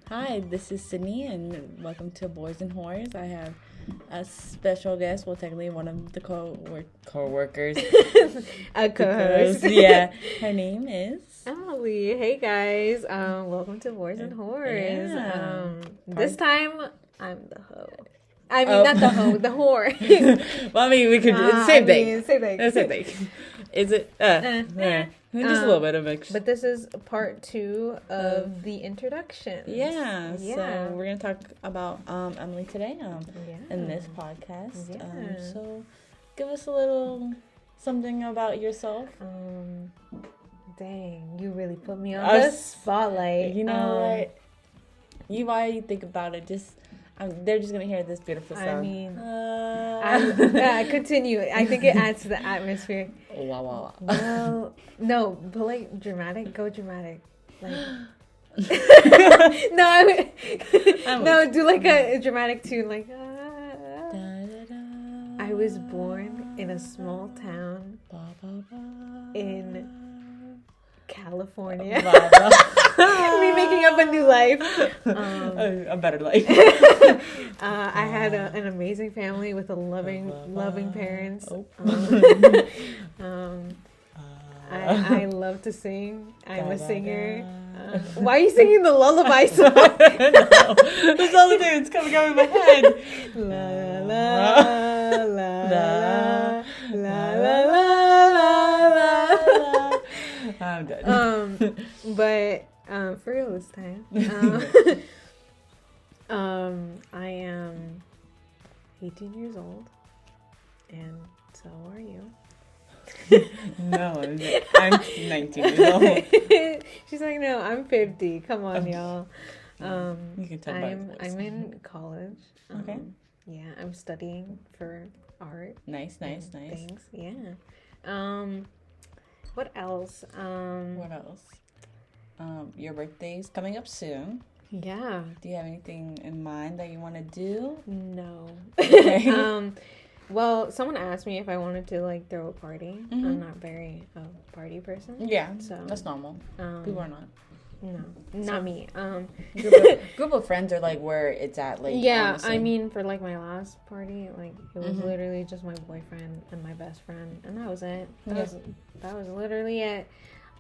Hi, this is Sydney, and welcome to Boys and Whrs. I have a special guest, well, technically one of the co-workers. A co-host. Yeah, her name is... Emely. Hey, guys. Welcome to Boys and Whrs. Yeah. This time, I'm the hoe. I mean, not the hoe, the whore. Well, I mean, we could... same thing. Same thing. Same thing. Is it... just a little bit of mix. But this is part 2 of the introduction. Yeah, so we're going to talk about Emely today in this podcast. Yeah. So give us a little something about yourself. Dang, you really put me on the spotlight. You know what? Why you think about it, they're just going to hear this beautiful sound. I mean, continue. I think it adds to the atmosphere. Wow. Well, no, but like dramatic, go dramatic. Like, no, do like a dramatic tune, like. I was born in a small town in California. Me making up a new life. A better life. I had an amazing family with a loving parents. I love to sing. I'm a singer. Why are you singing the lullaby song? No, that's all the thing that's coming out of my head. La la la la la la la. I'm done. But for real this time, I am 18 years old, and so are you. No, I'm 19 years old. She's like, no, I'm 50. Come on, y'all. You can tell I'm in college. Okay. Yeah, I'm studying for art. Nice. Thanks. Yeah. What else? What else? Your birthday's coming up soon. Yeah. Do you have anything in mind that you want to do? No. Okay. Well, someone asked me if I wanted to like throw a party. Mm-hmm. I'm not very a party person. Yeah, so that's normal. People are not. No, not me. Group of friends are like where it's at. Like yeah, honestly. I mean for like my last party, like it was literally just my boyfriend and my best friend, and that was it. That was literally it.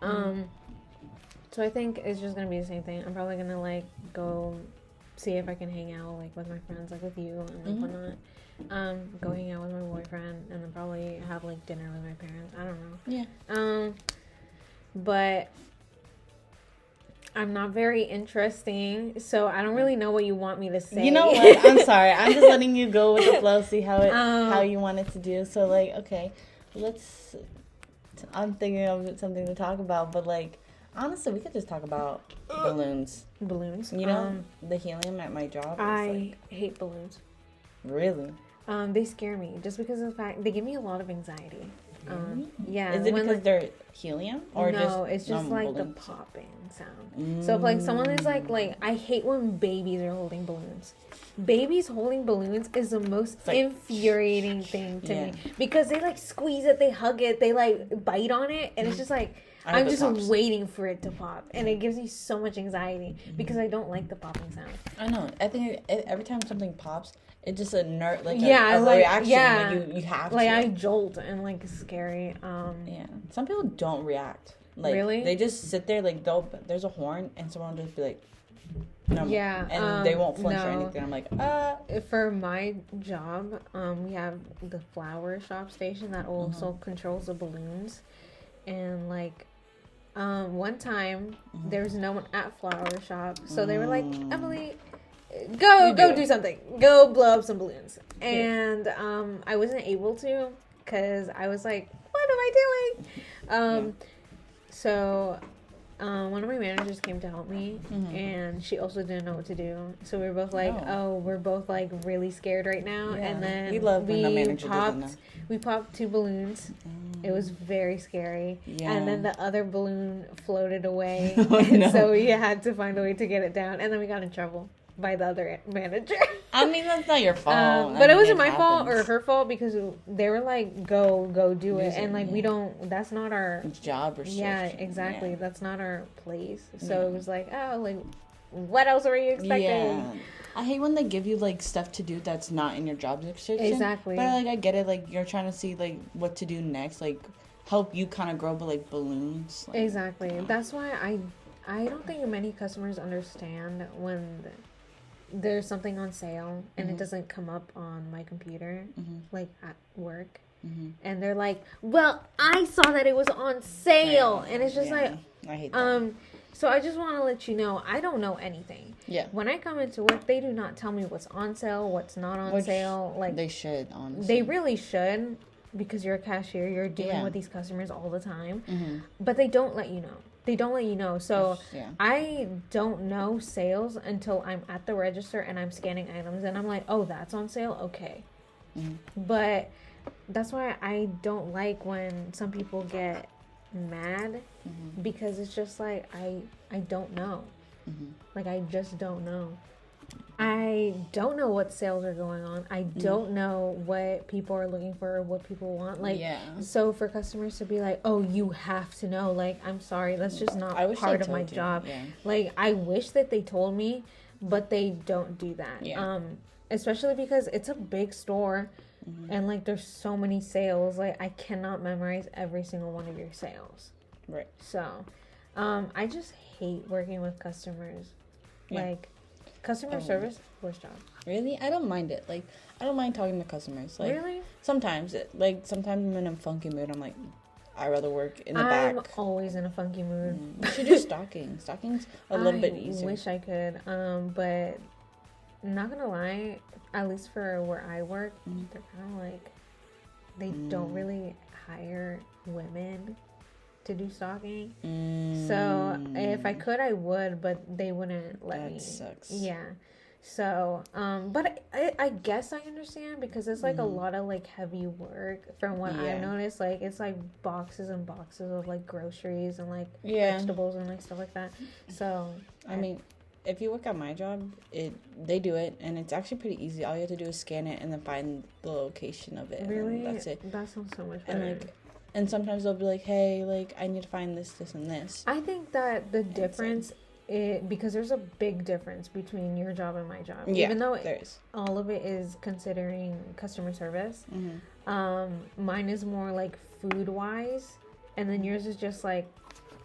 So I think it's just gonna be the same thing. I'm probably gonna like go see if I can hang out like with my friends, like with you and like whatnot. Go hang out with my boyfriend and then probably have like dinner with my parents. I don't know. Yeah. But I'm not very interesting, so I don't really know what you want me to say. You know what? I'm sorry. I'm just letting you go with the flow, see how you want it to do. So like, okay, I'm thinking of something to talk about, but like, honestly, we could just talk about balloons. Balloons? You know, the helium at my job. I hate balloons. Really? They scare me just because of the fact they give me a lot of anxiety. Yeah. Is it because they're helium or no? It's just like balloons? the popping sound. So if like someone is like I hate when babies are holding balloons. Babies holding balloons is the most infuriating thing to me because they like squeeze it, they hug it, they like bite on it, and it's just like I'm just waiting for it to pop, and it gives me so much anxiety because I don't like the popping sound. I know. I think every time something pops, it's just a reaction. Yeah, like you have like to. I jolt and like it's scary. Yeah, some people don't react. Like, really? They just sit there like there's a horn and someone will just be like, no. Yeah, and they won't flinch or anything. I'm like, For my job, we have the flower shop station that also controls the balloons, and like. One time there was no one at flower shop, so they were like, Emely, go do something, go blow up some balloons, and I wasn't able to because I was like, what am I doing? So one of my managers came to help me, and she also didn't know what to do, so we were both like, we're both like really scared right now, and then we popped 2 balloons. It was very scary. Yeah. And then the other balloon floated away. So we had to find a way to get it down. And then we got in trouble by the other manager. I mean, that's not your fault. But it wasn't my fault or her fault because they were like, go do it. And like, we don't, that's not our job or shit. Yeah, exactly. Yeah. That's not our place. So it was like, oh, like, what else were you expecting? Yeah. I hate when they give you, like, stuff to do that's not in your job description. Exactly. But, like, I get it. Like, you're trying to see, like, what to do next. Like, help you kind of grow, but, like, balloons. Like, Exactly. That's why I don't think many customers understand when there's something on sale and it doesn't come up on my computer, like, at work. And they're like, well, I saw that it was on sale. And it's just like, I hate that. So I just want to let you know, I don't know anything. Yeah. When I come into work, they do not tell me what's on sale, what's not on sale. Like, they should, honestly. They really should, because you're a cashier, you're dealing with these customers all the time. But they don't let you know. They don't let you know. So I don't know sales until I'm at the register and I'm scanning items and I'm like, oh, that's on sale? Okay. But that's why I don't like when some people get mad, because it's just like, I don't know. Like, I just don't know. I don't know what sales are going on. I don't know what people are looking for or what people want. Like, so for customers to be like, oh, you have to know, like, I'm sorry, that's just not part of my job. Like, I wish that they told me, but they don't do that. Especially because it's a big store. And, like, there's so many sales. Like, I cannot memorize every single one of your sales. Right. So, I just hate working with customers. Like, customer service, worst job. Really? I don't mind it. Like, I don't mind talking to customers. Like, really? Sometimes. Sometimes I'm in a funky mood. I'm like, I'd rather work in the back. I'm always in a funky mood. You should do stocking. Stocking's a little bit easier. I wish I could. But not gonna lie, at least for where I work, they're kind of like, they don't really hire women to do stocking. So if I could, I would, but they wouldn't let me. That sucks. Yeah. So, but I guess I understand, because it's like a lot of like heavy work from what I've noticed. Like, it's like boxes and boxes of like groceries and like vegetables and like stuff like that. So, I mean, if you work at my job, they do it, and it's actually pretty easy. All you have to do is scan it and then find the location of it. Really? That's it. That sounds so much better. And sometimes they'll be like, hey, like, I need to find this, this, and this. I think that the difference, because there's a big difference between your job and my job. Yeah, even though there is. All of it is considering customer service. Mine is more like food-wise, and then yours is just like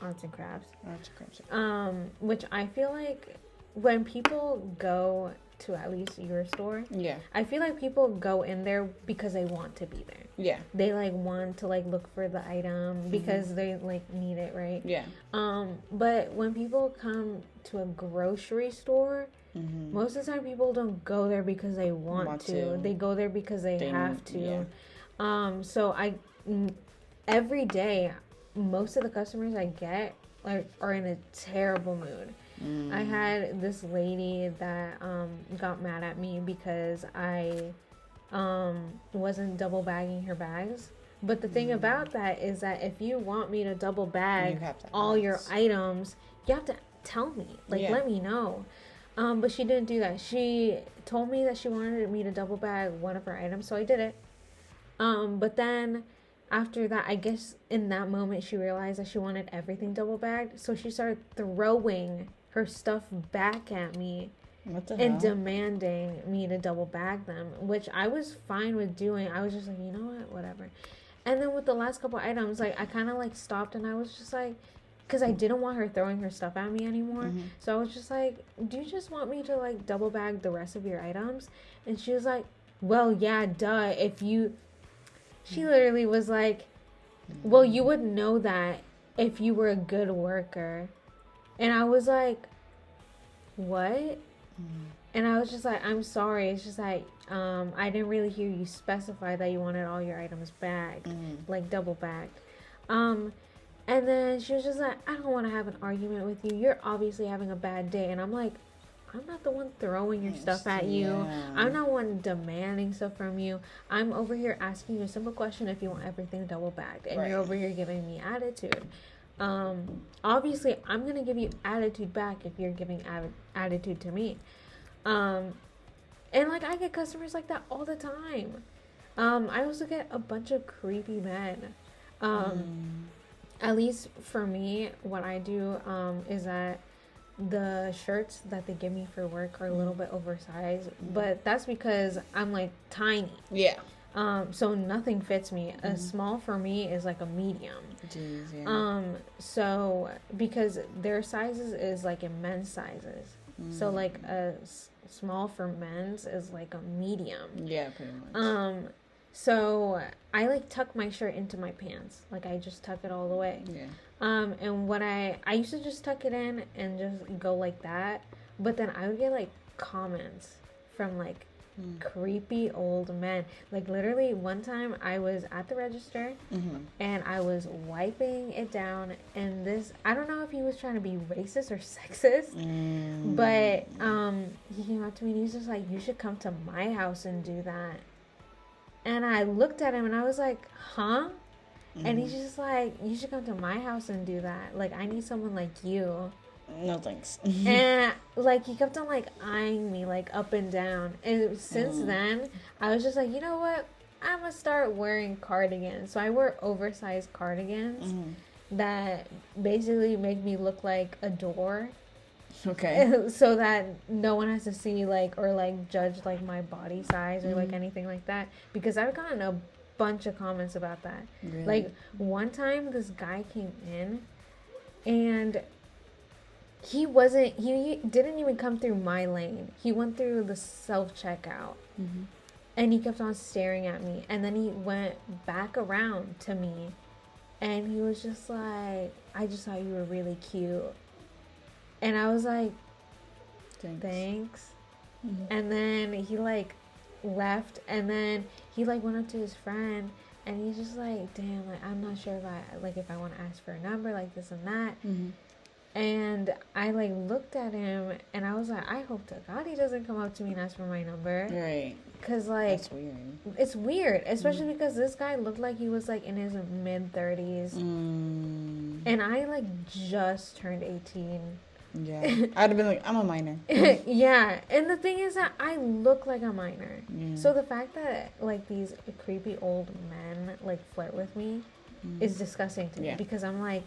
arts and crafts. Which I feel like when people go to at least your store, I feel like people go in there because they want to be there. Yeah, they like want to like look for the item because they like need it, right? Yeah. But when people come to a grocery store, most of the time people don't go there because they want to. They go there because they have to. Yeah. So every day, most of the customers I get are in a terrible mood. I had this lady that got mad at me because I wasn't double bagging her bags. But the thing about that is that if you want me to double bag all your items, you have to tell me, like, let me know. But she didn't do that. She told me that she wanted me to double bag one of her items, so I did it. But then after that, I guess in that moment she realized that she wanted everything double bagged, so she started throwing her stuff back at me and demanding me to double bag them, which I was fine with doing. I was just like, you know what, whatever. And then with the last couple items, like, I kind of like stopped and I was just like, because I didn't want her throwing her stuff at me anymore. So I was just like, do you just want me to like double bag the rest of your items? And she was like, well, yeah, duh. She literally was like, well, you would know that if you were a good worker. And I was like, what? And I was just like, I'm sorry. It's just like, I didn't really hear you specify that you wanted all your items bagged, like double bagged. And then she was just like, I don't want to have an argument with you. You're obviously having a bad day. And I'm like, I'm not the one throwing your stuff at you. I'm not one demanding stuff from you. I'm over here asking you a simple question if you want everything double bagged. And you're over here giving me attitude. Obviously, I'm going to give you attitude back if you're giving attitude to me. And, like, I get customers like that all the time. I also get a bunch of creepy men. At least for me, what I do is that the shirts that they give me for work are a little bit oversized, but that's because I'm like tiny. Yeah. So nothing fits me. A small for me is like a medium. Jeez, yeah. So because their sizes is like in men's sizes. So like a small for men's is like a medium. Yeah, pretty much. So I like tuck my shirt into my pants. Like I just tuck it all the way. Yeah. And what I used to just tuck it in and just go like that, but then I would get like comments from like creepy old men. Like literally one time I was at the register and I was wiping it down, and this, I don't know if he was trying to be racist or sexist, but he came up to me and he was just like, you should come to my house and do that. And I looked at him and I was like, huh? And he's just like, you should come to my house and do that. Like, I need someone like you. No thanks. And like he kept on like eyeing me like up and down. And since then, I was just like, you know what? I'm gonna start wearing cardigans. So I wear oversized cardigans that basically make me look like a door. Okay. So that no one has to see like or like judge like my body size or like anything like that. Because I've gotten a bunch of comments about that. Really? Like one time this guy came in and he didn't even come through my lane. He went through the self-checkout. And he kept on staring at me. And then he went back around to me. And he was just like, I just thought you were really cute. And I was like, thanks. And then he like left. And then he like went up to his friend. And he's just like, damn, like I'm not sure if I want to ask for a number, like this and that. And I like looked at him and I was like, I hope to God he doesn't come up to me and ask for my number. Right. Because like, that's weird. It's weird, especially because this guy looked like he was like in his mid-30s. And I like just turned 18. Yeah. I'd have been like, I'm a minor. Yeah. And the thing is that I look like a minor. Yeah. So the fact that like these creepy old men like flirt with me is disgusting to me. Because I'm like,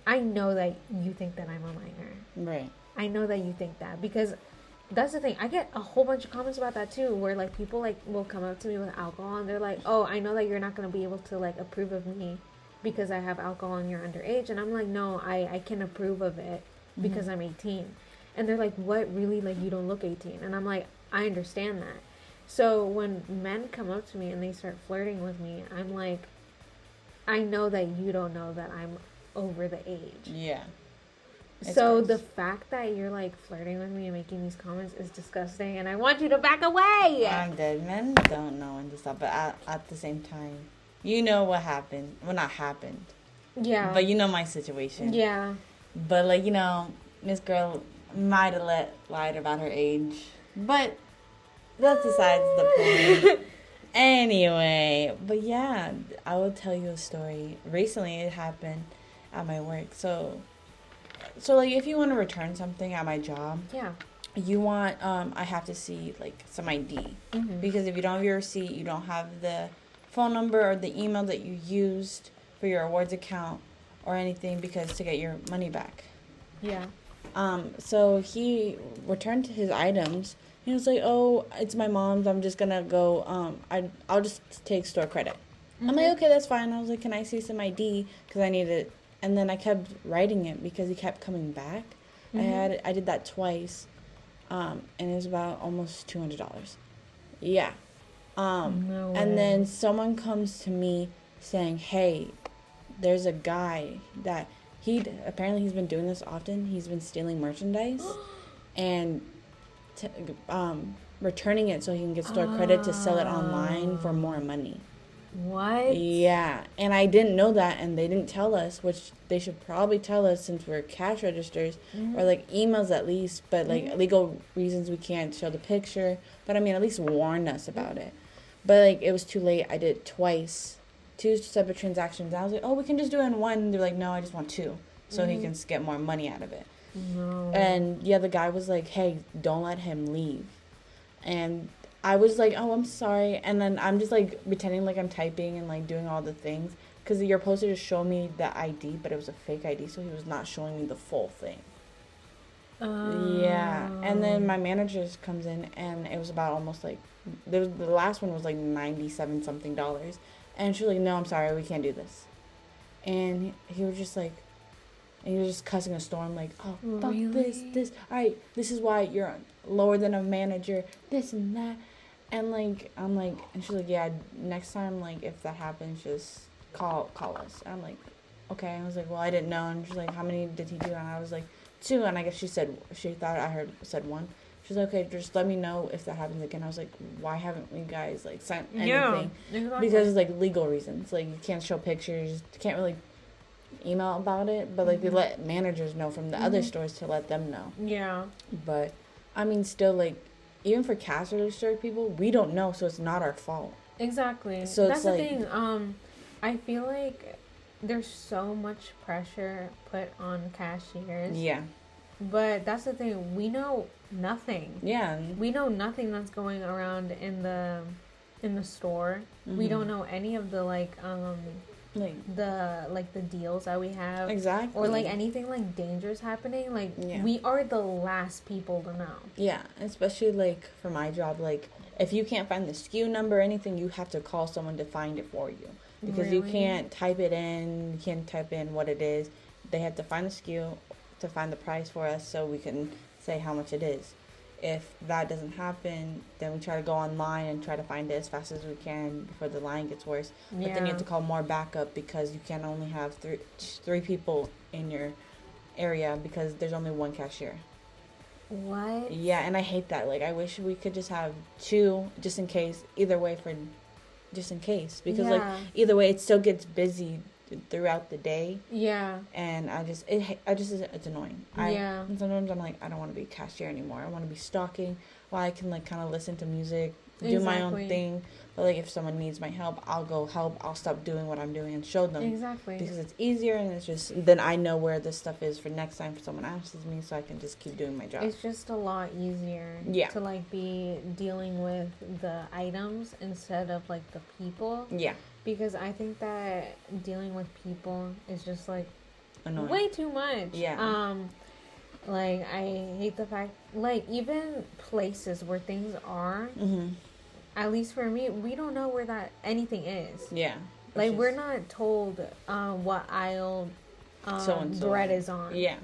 I know that you think that I'm a minor. Right. I know that you think that because that's the thing. I get a whole bunch of comments about that too, where like people like will come up to me with alcohol and they're like, "Oh, I know that you're not going to be able to like approve of me because I have alcohol and you're underage." And I'm like, "No, I can approve of it because I'm 18." And they're like, "What? Really? Like you don't look 18?" And I'm like, "I understand that." So when men come up to me and they start flirting with me, I'm like, "I know that you don't know that I'm over the age." Yeah. So gross. the fact that you're like flirting with me and making these comments is disgusting, and I want you to back away. I'm dead. Men don't know when to stop, but at the same time, you know what happened. Well, not happened. Yeah. But you know my situation. Yeah. But like, you know, this girl might have lied about her age, but that's besides the point. Anyway, but yeah, I will tell you a story. Recently, it happened at my work. So like, if you want to return something at my job, you want I have to see like some ID because if you don't have your receipt, you don't have the phone number or the email that you used for your awards account or anything because to get your money back. Yeah. So he returned his items. He was like, "Oh, it's my mom's. I'm just gonna go. I'll just take store credit." I'm like, "Okay, that's fine." I was like, "Can I see some ID? Because I need it." And then I kept writing it because he kept coming back. I did that twice, and it was about almost $200. Yeah. No way. And then someone comes to me saying, "Hey, there's a guy that apparently he's been doing this often. He's been stealing merchandise and returning it so he can get store credit to sell it online for more money." What? Yeah, and I didn't know that, and they didn't tell us, which they should probably tell us since we're cash registers, or like emails at least, but like legal reasons we can't show the picture, but I mean at least warn us about it. But like it was too late. I did it twice, 2 separate transactions. I was like, "Oh, we can just do it in one." And they're like, "No, I just want 2 so he can get more money out of it." No. And yeah, the guy was like, "Hey, don't let him leave." And I was like, "Oh, I'm sorry." And then I'm just like pretending like I'm typing and like doing all the things because you're supposed to just show me the ID, but it was a fake ID, so he was not showing me the full thing. Yeah, and then my manager just comes in, and it was about almost like the last one was like $97 something, and she was like, "No, I'm sorry, we can't do this." And he was just like, and he was just cussing a storm, like, "Oh, fuck this, all right, this is why you're lower than a manager, this and that," and like I'm like, and she's like, "Yeah, next time, like if that happens, just call us." And I'm like, "Okay." I was like, "Well, I didn't know," and she's like, "How many did he do?" And I was like, 2, and I guess she thought I said 1. She's like, "Okay, just let me know if that happens again." I was like, "Why haven't we guys like sent anything?" Yeah, exactly. Because it's like legal reasons, like you can't show pictures, you can't really email about it, but like they let managers know from the other stores to let them know. Yeah. But I mean, still, like even for cash register people, we don't know, so it's not our fault. Exactly. So that's it's the like, thing. I feel like there's so much pressure put on cashiers. Yeah. But that's the thing. We know nothing. Yeah. We know nothing that's going around in the store. We don't know any of the like the deals that we have. Exactly. Or like anything like dangerous happening. Like we are the last people to know. Yeah, especially like for my job, like if you can't find the SKU number or anything, you have to call someone to find it for you. Because you can't type it in, you can't type in what it is. They have to find the SKU to find the price for us so we can say how much it is. If that doesn't happen, then we try to go online and try to find it as fast as we can before the line gets worse. Yeah. But then you have to call more backup because you can only have three people in your area because there's only one cashier. What? Yeah, and I hate that. Like, I wish we could just have 2 just in case, either way just in case. Because, like, either way, it still gets busy throughout the day. Yeah. And it's annoying. And sometimes I'm like, I don't want to be a cashier anymore. I want to be stocking while I can, like, kind of listen to music, do my own thing. But, like, if someone needs my help, I'll go help. I'll stop doing what I'm doing and show them. Exactly. Because it's easier and it's just, then I know where this stuff is for next time if someone asks me, so I can just keep doing my job. It's just a lot easier to, like, be dealing with the items instead of, like, the people. Yeah. Because I think that dealing with people is just, like, annoying. Way too much. Yeah. Like, I hate the fact, like, even places where things are, at least for me, we don't know where that anything is. Yeah. Like, we're not told what aisle bread is on. Yeah.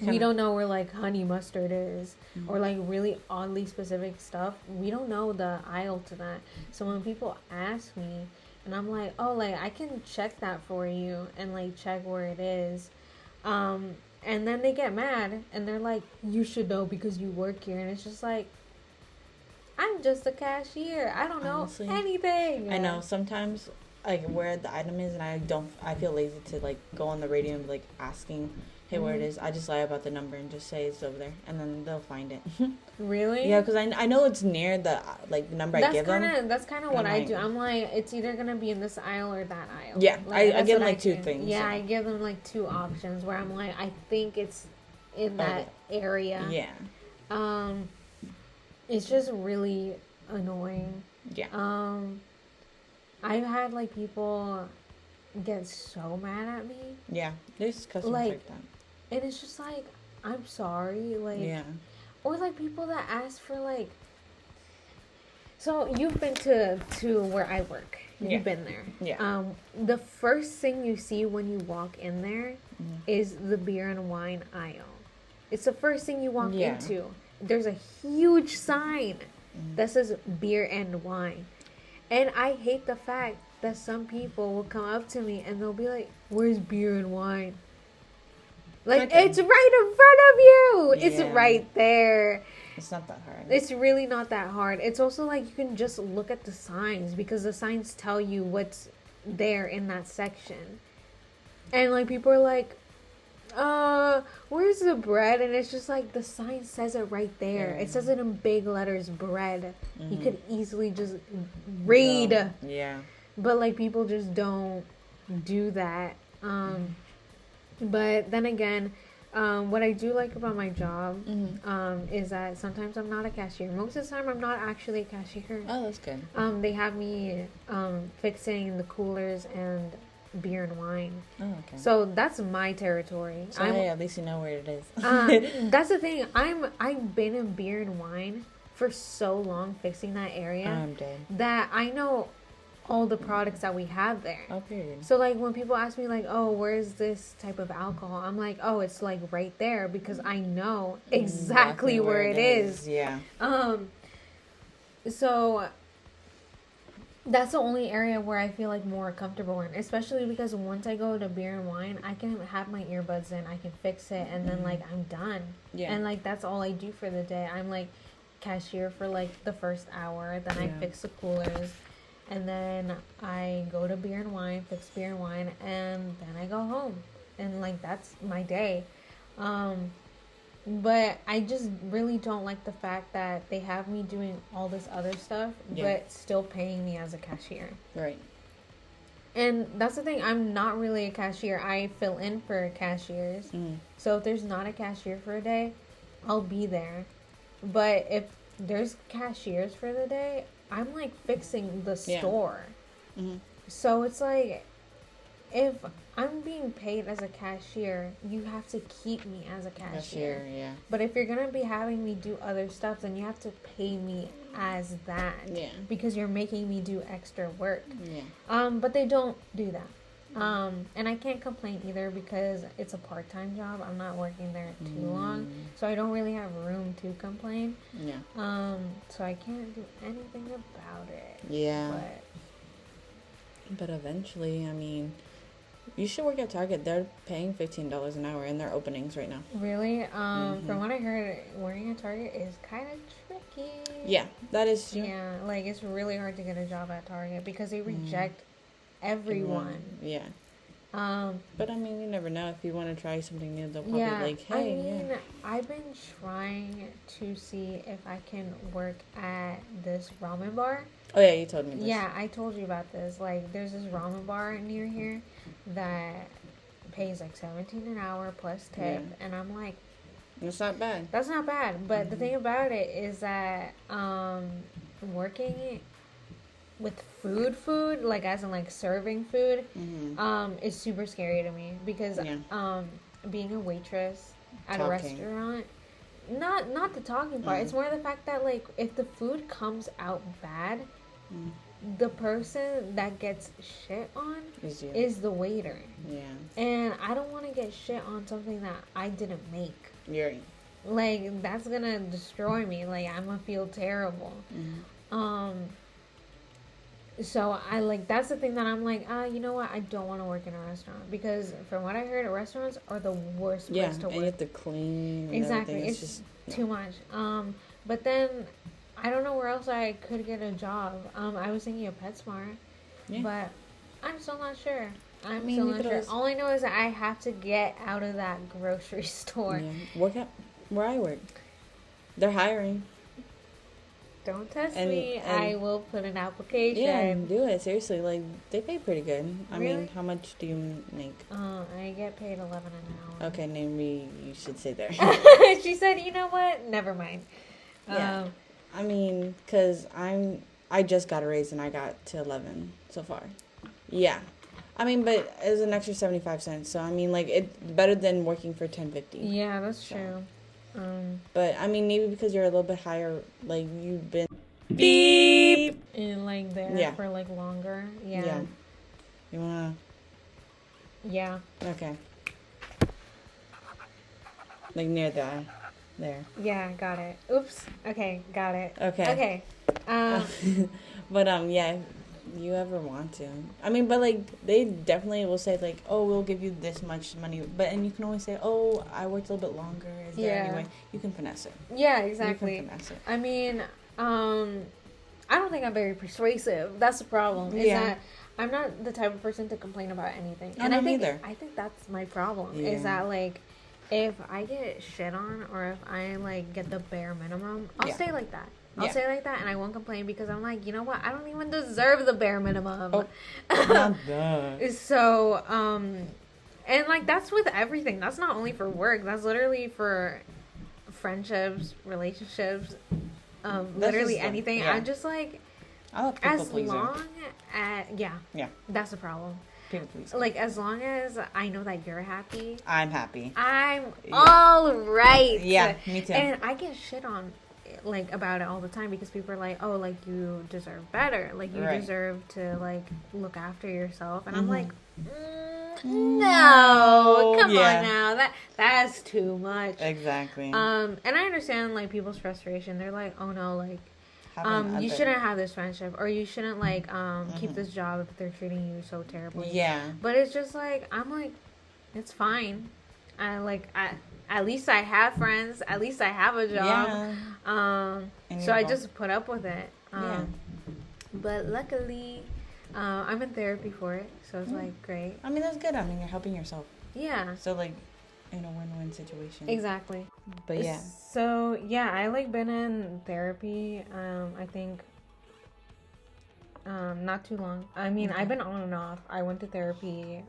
We don't know where, like, honey mustard is or, like, really oddly specific stuff. We don't know the aisle to that. So when people ask me, and I'm like, oh, like, I can check that for you and, like, check where it is. And then they get mad and they're like, you should know because you work here. And it's just like, I'm just a cashier. I don't know anything. I know sometimes, like, where the item is, and I feel lazy to, like, go on the radio and be, like, asking, hey, where it is. I just lie about the number and just say it's over there, and then they'll find it. Really? Yeah, because I know it's near the, like, number I give them. That's kind of what I do. I'm like, it's either going to be in this aisle or that aisle. Yeah, like, I give them, like, 2 things. Yeah, so. I give them, like, 2 options where I'm like, I think it's in that area. Yeah. It's just really annoying. Yeah. I've had, like, people get so mad at me. Yeah, there's customers like that. And it's just like, I'm sorry, like... Yeah. Or, like, people that ask for, like... So, you've been to where I work. You've been there. Yeah. The first thing you see when you walk in there is the beer and wine aisle. It's the first thing you walk into. There's a huge sign that says beer and wine. And I hate the fact that some people will come up to me and they'll be like, where's beer and wine? Like, it's right in front of you. It's right there. It's not that hard. It's really not that hard. It's also like you can just look at the signs because the signs tell you what's there in that section. And, like, people are like, where's the bread? And it's just like the sign says it right there. It says it in big letters, bread. You could easily just read. Yeah. But, like, people just don't do that. But then again, what I do like about my job is that sometimes I'm not a cashier. Most of the time, I'm not actually a cashier. Oh, that's good. They have me fixing the coolers and beer and wine. Oh, okay. So that's my territory. So hey, at least you know where it is. That's the thing. I've been in beer and wine for so long, fixing that area, I'm dead. that I know all the products that we have there. Oh, period. So like when people ask me like, oh, where's this type of alcohol? I'm like, oh, it's like right there, because I know exactly where it is. Yeah. So that's the only area where I feel like more comfortable in, especially because once I go to beer and wine, I can have my earbuds in, I can fix it, and then like I'm done. Yeah. And like that's all I do for the day. I'm like cashier for like the first hour, then I fix the coolers, and then I go to beer and wine, fix beer and wine, and then I go home. And like that's my day. But I just really don't like the fact that they have me doing all this other stuff, but still paying me as a cashier. Right. And that's the thing. I'm not really a cashier. I fill in for cashiers. Mm. So if there's not a cashier for a day, I'll be there. But if there's cashiers for the day, I'm like fixing the store. Mm-hmm. So it's like, if I'm being paid as a cashier, you have to keep me as a cashier. Yeah. But if you're going to be having me do other stuff, then you have to pay me as that. Yeah. Because you're making me do extra work. Yeah. But they don't do that. And I can't complain either, because it's a part-time job. I'm not working there too long. So I don't really have room to complain. Yeah. So I can't do anything about it. Yeah. But eventually, I mean, you should work at Target. They're paying $15 an hour in their openings right now. Really? From what I heard, working at Target is kind of tricky. Yeah, that is true. Yeah, like it's really hard to get a job at Target because they reject everyone. Yeah. But I mean, you never know. If you want to try something new, they'll probably like, hey. I've been trying to see if I can work at this ramen bar. Oh yeah, you told me this. Yeah, I told you about this. Like, there's this ramen bar near here that pays like $17 an hour plus tip, and I'm like, that's not bad. That's not bad. But the thing about it is that working with food, like as in like serving food, is super scary to me, because being a waitress at a restaurant, not the talking part, it's more the fact that like if the food comes out bad, the person that gets shit on is the waiter. Yeah. And I don't want to get shit on something that I didn't make. Yeah. Like, that's gonna destroy me. Like, I'm gonna feel terrible. So I like, that's the thing that I'm like, you know what? I don't want to work in a restaurant, because from what I heard, restaurants are the worst place to work. And you have to clean. Exactly. It's just too much. But then I don't know where else I could get a job. I was thinking of PetSmart, but I'm still not sure. I'm still not sure. All I know is that I have to get out of that grocery store. Yeah. Work at where I work. They're hiring. Don't test me. I will put an application. Yeah, do it. Seriously, like, they pay pretty good. I mean, how much do you make? I get paid $11 an hour. Okay, maybe you should stay there. She said, you know what? Never mind. Yeah. I mean, because I just got a raise and I got to 11 so far. Yeah. I mean, but it was an extra 75 cents. So, I mean, like, it's better than working for $10.50. Yeah, that's true. But, I mean, maybe because you're a little bit higher, like, you've been beep and, like, there for, like, longer. Yeah. You want to? Yeah. Okay. Like, near the... There. Yeah, got it. Oops. Okay, got it. Okay. But, yeah, if you ever want to. I mean, but, like, they definitely will say, like, oh, we'll give you this much money. And you can always say, oh, I worked a little bit longer. Is there any way? You can finesse it. Yeah, exactly. You can finesse it. I mean, I don't think I'm very persuasive. That's the problem. Is that I'm not the type of person to complain about anything. And I think that's my problem. Yeah. Is that, like, if I get shit on, or if I, like, get the bare minimum, I'll stay like that. I'll say like that, and I won't complain, because I'm like, you know what? I don't even deserve the bare minimum. Oh, not that. So, and, like, that's with everything. That's not only for work. That's literally for friendships, relationships, literally anything. I'm just like, as long as, that's the problem. People please. Like, as long as I know that you're happy, I'm happy. I'm all right. Yeah, me too. And I get shit on, like, about it all the time because people are like, oh, like, you deserve better. Like, you deserve to, like, look after yourself. And I'm like, no, come on now. That's too much. Exactly. And I understand, like, people's frustration. They're like, oh, no, like, you shouldn't have this friendship, or you shouldn't, like, keep this job if they're treating you so terribly. Yeah. But it's just, like, I'm like, it's fine. At least I have friends. At least I have a job. Yeah. So I just put up with it. But luckily, I'm in therapy for it, so it's, like, great. I mean, that's good. I mean, you're helping yourself. Yeah. So, like, in a win-win situation. Exactly. But yeah. So yeah, I like been in therapy. I think not too long. I mean, I've been on and off. I went to therapy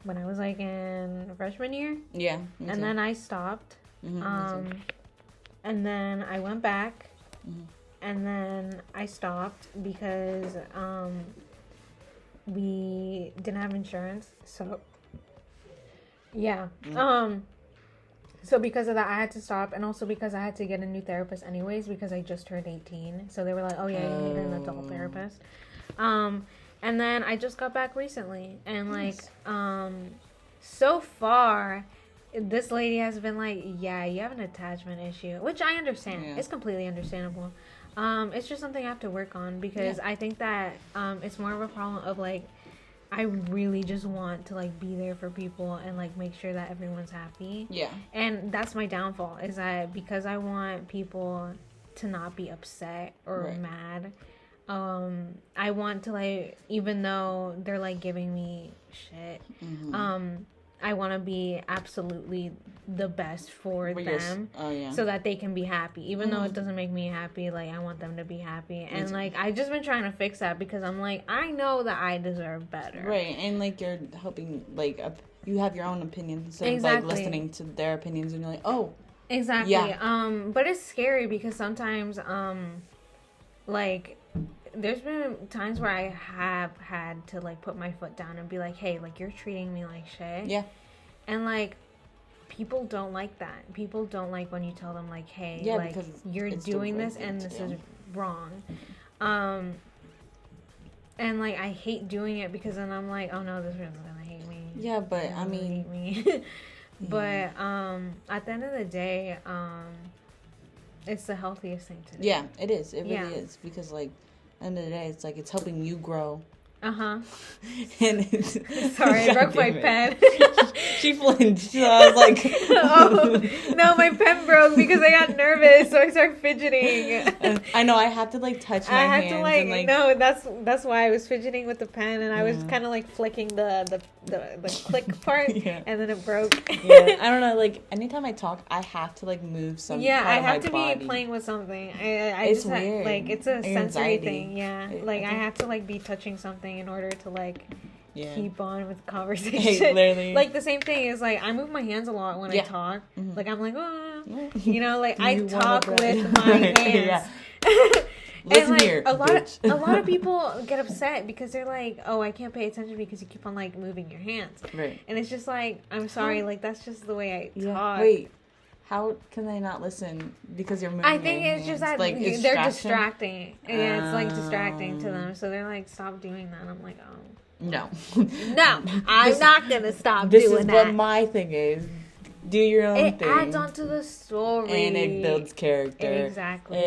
when I was like in freshman year. Yeah. And then I stopped. And then I went back. And then I stopped because we didn't have insurance. So yeah. So because of that, I had to stop, and also because I had to get a new therapist anyways because I just turned 18. So they were like, "Oh yeah, you need an adult therapist." And then I just got back recently, and like, so far, this lady has been like, "Yeah, you have an attachment issue," which I understand. Yeah. It's completely understandable. It's just something I have to work on because I think that it's more of a problem of like, I really just want to, like, be there for people and, like, make sure that everyone's happy. Yeah. And that's my downfall, is that because I want people to not be upset or mad, I want to, like, even though they're, like, giving me shit, I want to be absolutely the best for them so that they can be happy. Even though it doesn't make me happy, like, I want them to be happy. And, like, I've just been trying to fix that because I'm like, I know that I deserve better. Right. And, like, you're helping, like, you have your own opinion instead of, like, listening to their opinions and you're like, oh. Exactly. Yeah. But it's scary because sometimes, like, there's been times where I have had to, like, put my foot down and be like, hey, like, you're treating me like shit. Yeah. And, like, people don't like that. People don't like when you tell them, like, hey, like, you're doing this and this is wrong. And, like, I hate doing it because then I'm like, oh, no, this person's gonna hate me. Yeah, but, I mean. Hate me. But, at the end of the day, it's the healthiest thing to do. Yeah, it is. It really is. Because, like, at the end of the day, it's like, it's helping you grow. Uh-huh. And sorry, I broke my pen. She flinched. So I was like... oh, no, my pen broke because I got nervous, so I started fidgeting. I know, I had to, like, touch my hands. I had to, like... No, that's why I was fidgeting with the pen, and I was kind of, like, flicking the click part, and then it broke. Yeah, I don't know, like, anytime I talk, I have to, like, move some part of my body. Yeah, I have to be playing with something. It's weird. Like, it's a sensory thing, Like, I have to, like, be touching something in order to, like, keep on with the conversation. Hey, literally. Like, the same thing is, like, I move my hands a lot when I talk. Like, I'm like, oh. You know, like, I talk with my hands. Listen, and, like, here, a lot of people get upset because they're like, oh, I can't pay attention because you keep on, like, moving your hands. Right. And it's just like, I'm sorry, like, that's just the way I talk. Wait. How can they not listen because you're moving your hands? I think it's just that like, they're distracting. Yeah, it's, like, distracting to them. So they're like, stop doing that. I'm like, oh. No. No, I'm not going to stop doing that. This is what my thing is. Do your own thing. It adds on to the story. And it builds character. Exactly.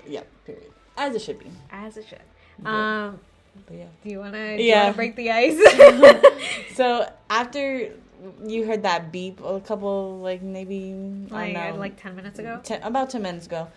Yeah, period. As it should be. As it should. But yeah. Do you want to break the ice? So, after... You heard that beep a couple, like, maybe, I don't know. Like 10 minutes ago? About 10 minutes ago.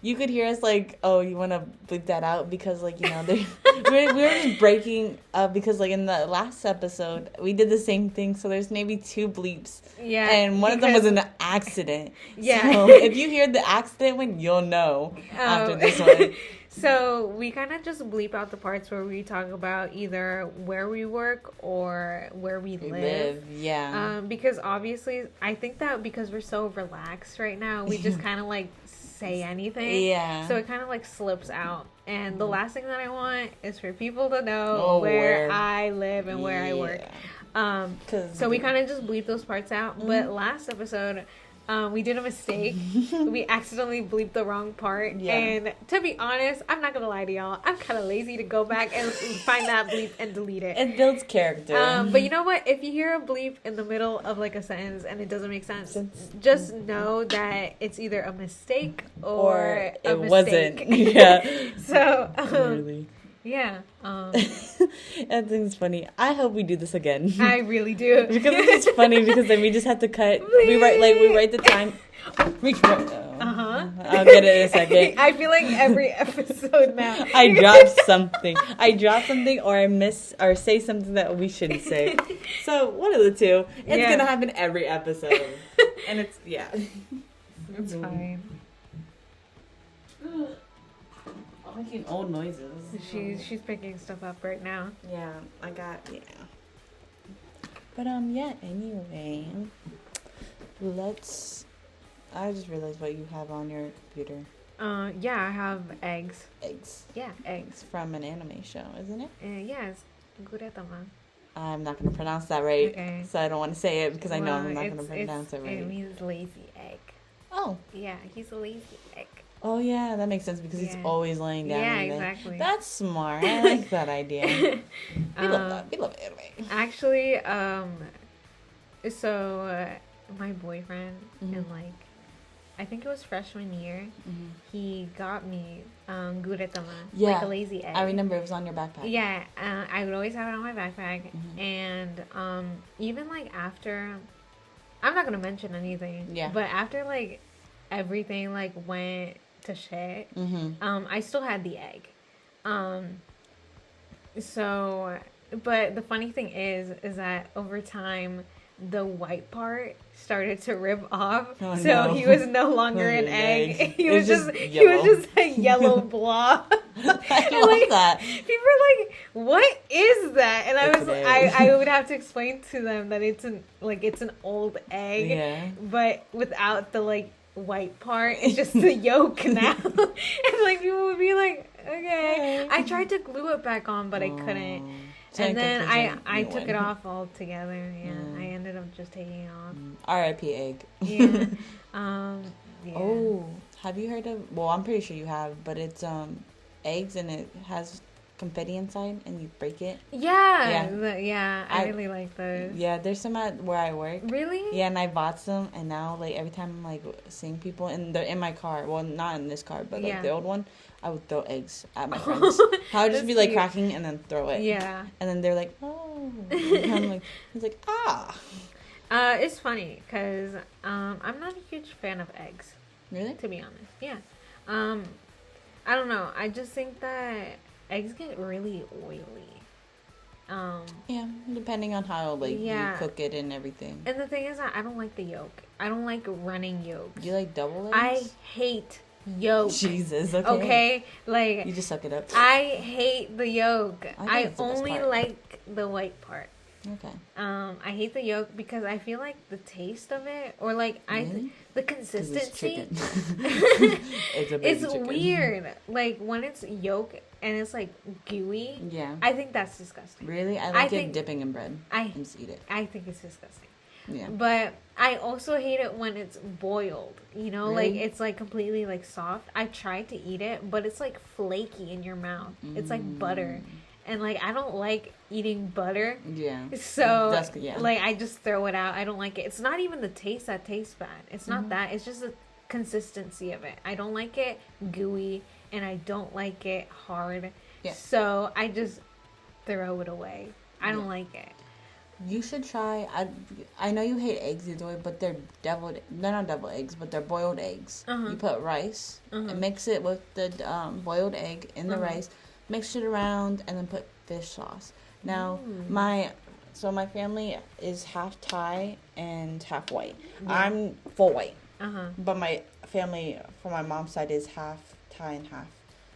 You could hear us, like, oh, you want to bleep that out? Because, like, you know, we were just breaking up because, like, in the last episode, we did the same thing. So there's maybe 2 bleeps. Yeah. And one of them was an accident. Yeah. So if you hear the accident one, you'll know after this one. So we kind of just bleep out the parts where we talk about either where we work or where we live. Yeah. Because obviously, I think that because we're so relaxed right now, we just kind of like say anything. Yeah. So it kind of like slips out. And the last thing that I want is for people to know where I live and where I work. So we kind of just bleep those parts out. But last episode, we did a mistake. We accidentally bleeped the wrong part. Yeah. And to be honest, I'm not going to lie to y'all. I'm kind of lazy to go back and find that bleep and delete it. It builds character. But you know what? If you hear a bleep in the middle of like a sentence and it doesn't make sense, just know that it's either a mistake or a mistake. Wasn't. Yeah. So, Literally. Yeah. That thing's funny. I hope we do this again. I really do. Because it's funny because then we just have to cut. We write the time. I'll get it in a second. I feel like every episode now. I dropped something. Or I miss or say something that we shouldn't say. So one of the two. It's gonna happen every episode. And it's It's fine. Making old noises. She's picking stuff up right now. Yeah, But anyway, I just realized what you have on your computer. Yeah, I have eggs. Eggs. Yeah, eggs. It's from an anime show, isn't it? Yes, Guretama. I'm not gonna pronounce that right, okay. So I don't want to say it because I know I'm not gonna pronounce it right. It means lazy egg. Oh. Yeah, he's a lazy egg. Oh, yeah, that makes sense because he's always laying down. Yeah, exactly. That's smart. I like that idea. We love that. We love anime. Actually, so my boyfriend in like, I think it was freshman year, he got me guretama, like a lazy egg. I remember it was on your backpack. Yeah, I would always have it on my backpack. And even like after, I'm not going to mention anything, but after like everything like went to shit, I still had the egg. So, but the funny thing is that over time the white part started to rip off. Oh, so no. He was no longer an egg. He was just a yellow blob. I love that. People are like, "What is that?" And I would have to explain to them that it's an old egg, but without the like white part. It's just the yolk now. And like people would be like, "Okay." I tried to glue it back on, but I couldn't. And then I took it off altogether. Yeah, I ended up just taking it off. R.I.P. egg. Yeah. Yeah. Oh, have you heard of? Well, I'm pretty sure you have, but it's eggs and it has confetti inside and you break it. Yeah. I really like those. Yeah, there's some at where I work. Really? Yeah, and I bought some, and now like every time I'm like seeing people, and they're in my car. Well, not in this car, but like the old one. I would throw eggs at my friends. I would just be like cracking and then throw it. Yeah. And then they're like, oh. And I'm like, it's like, ah. It's funny because I'm not a huge fan of eggs. Really? To be honest, yeah. I don't know. I just think that eggs get really oily. Yeah, depending on how you cook it and everything. And the thing is that I don't like the yolk. I don't like running yolk. Do you like double eggs? I hate yolk. Jesus, okay. Like you just suck it up. I hate the yolk. I only like the white part. Okay. I hate the yolk because I feel like the taste of it, or like the consistency. It's weird. Like when it's yolk and it's like gooey. Yeah. I think that's disgusting. Really, I like it dipping in bread. I just eat it. I think it's disgusting. Yeah. But I also hate it when it's boiled. You know, really? like it's like completely like soft. I tried to eat it, but it's like flaky in your mouth. It's like butter. And like I don't like eating butter. Yeah. So like I just throw it out. I don't like it. It's not even the taste that tastes bad. It's not that. It's just the consistency of it. I don't like it gooey and I don't like it hard. Yeah. So I just throw it away. I don't like it. You should try. I know you hate eggs either way, but they're not deviled eggs, but they're boiled eggs. You put rice and mix it with the boiled egg in the rice. Mix it around and then put fish sauce. Now my family is half Thai and half white. I'm full white. But my family from my mom's side is half Thai and half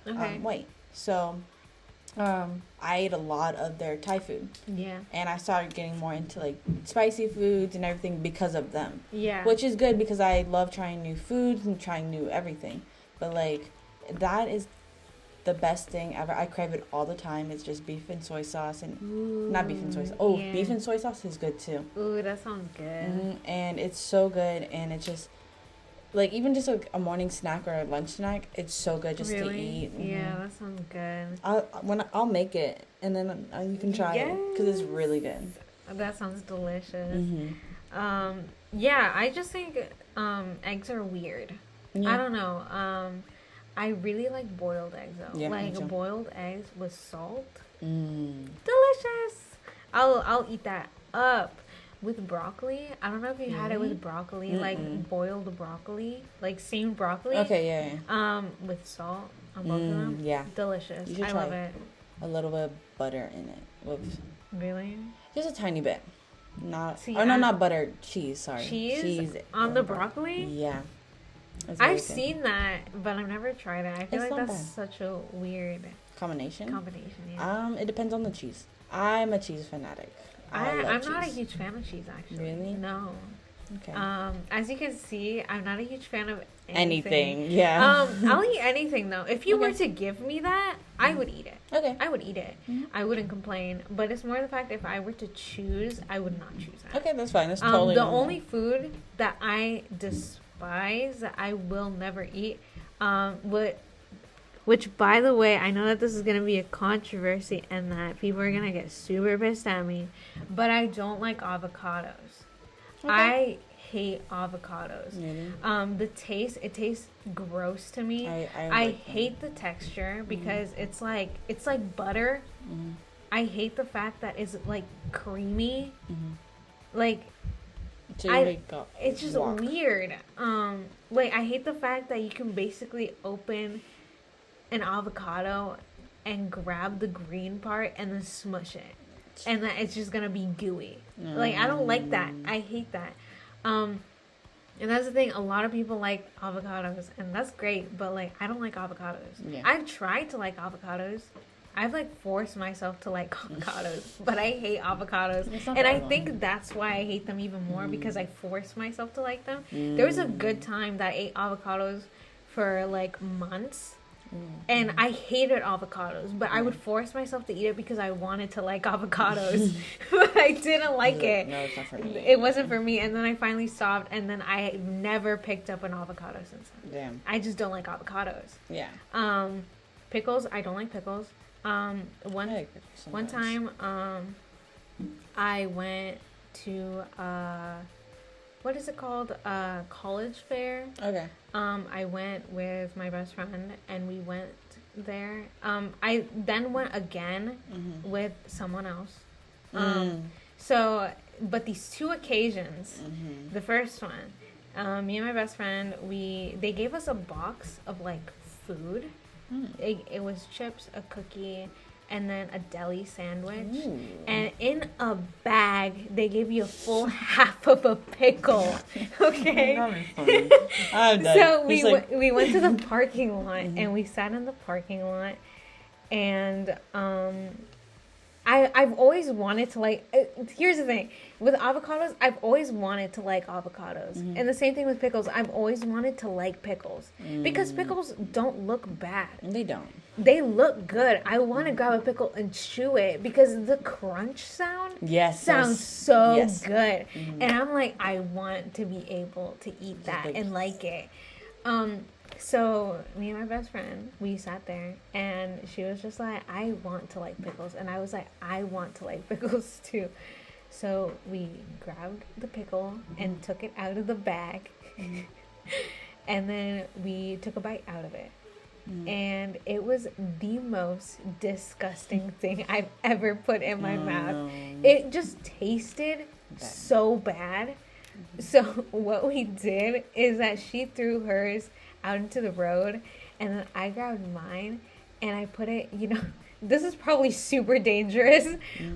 white. So I ate a lot of their Thai food. Yeah. And I started getting more into like spicy foods and everything because of them. Yeah. Which is good because I love trying new foods and trying new everything. But like that is the best thing ever. I crave it all the time. It's just beef and soy sauce and not beef and soy sauce. Oh, yeah. Beef and soy sauce is good too. Ooh, that sounds good. And it's so good, and it's just like even just like a morning snack or a lunch snack, it's so good just to eat. Yeah, that sounds good. I'll make it, and then you can try it because it's really good. That sounds delicious. Yeah, I just think eggs are weird. I don't know. I really like boiled eggs though. Yeah, like boiled eggs with salt. Delicious. I'll eat that up. With broccoli, I don't know if you had it with broccoli, like boiled broccoli, like steamed broccoli. Okay, yeah. With salt on both of them. Yeah. Delicious. You should I try love it. A little bit of butter in it. With really? Just a tiny bit. Not butter. Cheese. Sorry. Cheese on the broccoli. Yeah. I've seen that, but I've never tried it. I feel like that's bad. Such a weird combination. Yeah. It depends on the cheese. I'm a cheese fanatic. I'm not a huge fan of cheese, actually. Really? No. Okay. As you can see, I'm not a huge fan of anything. Yeah. I'll eat anything though. If you were to give me that, I would eat it. Okay. I would eat it. I wouldn't complain. But it's more the fact if I were to choose, I would not choose that. Okay, that's fine. That's totally the only food that I despise that I will never eat, which, by the way, I know that this is going to be a controversy and that people are going to get super pissed at me, but I don't like avocados. Okay. I hate avocados. Really? It tastes gross to me. I hate the texture because it's like butter. I hate the fact that it's like creamy. Like, it's just weird. Like, I hate the fact that you can basically open an avocado and grab the green part and then smush it, and that it's just gonna be gooey. Like, I don't like that. I hate that. And that's the thing. A lot of people like avocados, and that's great. But like, I don't like avocados. Yeah. I've tried to like avocados. I've like forced myself to like avocados, but I hate avocados, and I think that's why I hate them even more because I forced myself to like them. There was a good time that I ate avocados for like months. And I hated avocados, but I would force myself to eat it because I wanted to like avocados, but I didn't like it. No, it's not for me. It wasn't for me, and then I finally stopped, and then I never picked up an avocado since then. Damn. I just don't like avocados. Yeah. Pickles, I don't like pickles. One time, I went to what is it called? College fair. Okay. I went with my best friend, and we went there. I then went again with someone else. So, but these two occasions, the first one, me and my best friend, they gave us a box of like food. It was chips, a cookie, and then a deli sandwich. Ooh. And in a bag, they gave you a full half of a pickle. Okay? So we went to the parking lot, and we sat in the parking lot, and I've always wanted to like. Here's the thing with avocados. I've always wanted to like avocados, and the same thing with pickles. I've always wanted to like pickles because pickles don't look bad. They don't. They look good. I want to grab a pickle and chew it because the crunch sound sounds so good, and I'm like, I want to be able to eat that and like it. So me and my best friend, we sat there, and she was just like, I want to like pickles. And I was like, I want to like pickles too. So we grabbed the pickle and took it out of the bag. And then we took a bite out of it. And it was the most disgusting thing I've ever put in my mouth. It just tasted so bad. So what we did is that she threw hers out into the road, and then I grabbed mine and I put it, this is probably super dangerous,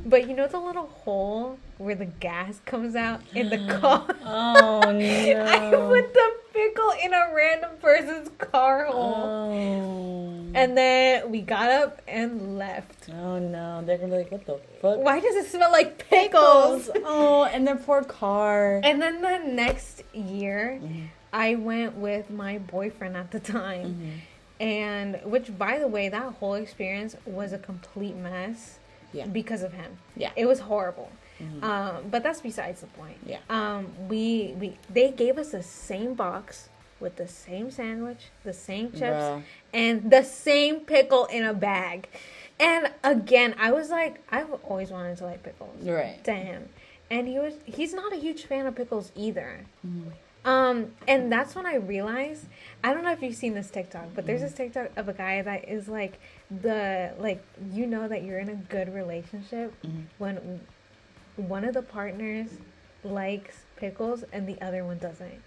but the little hole where the gas comes out in the car? Oh, no. I put the pickle in a random person's car hole. And And then we got up and left. Oh no, they're gonna be like, what the fuck? Why does it smell like pickles? Oh, and their poor car. And then the next year, I went with my boyfriend at the time. And, which, by the way, that whole experience was a complete mess because of him. Yeah. It was horrible. But that's besides the point. Yeah. They gave us the same box with the same sandwich, the same chips, and the same pickle in a bag. And again, I was like, I've always wanted to like pickles. Right. To him. And he's not a huge fan of pickles either. And that's when I realized, I don't know if you've seen this TikTok, but there's this TikTok of a guy that is like you know that you're in a good relationship when one of the partners likes pickles and the other one doesn't.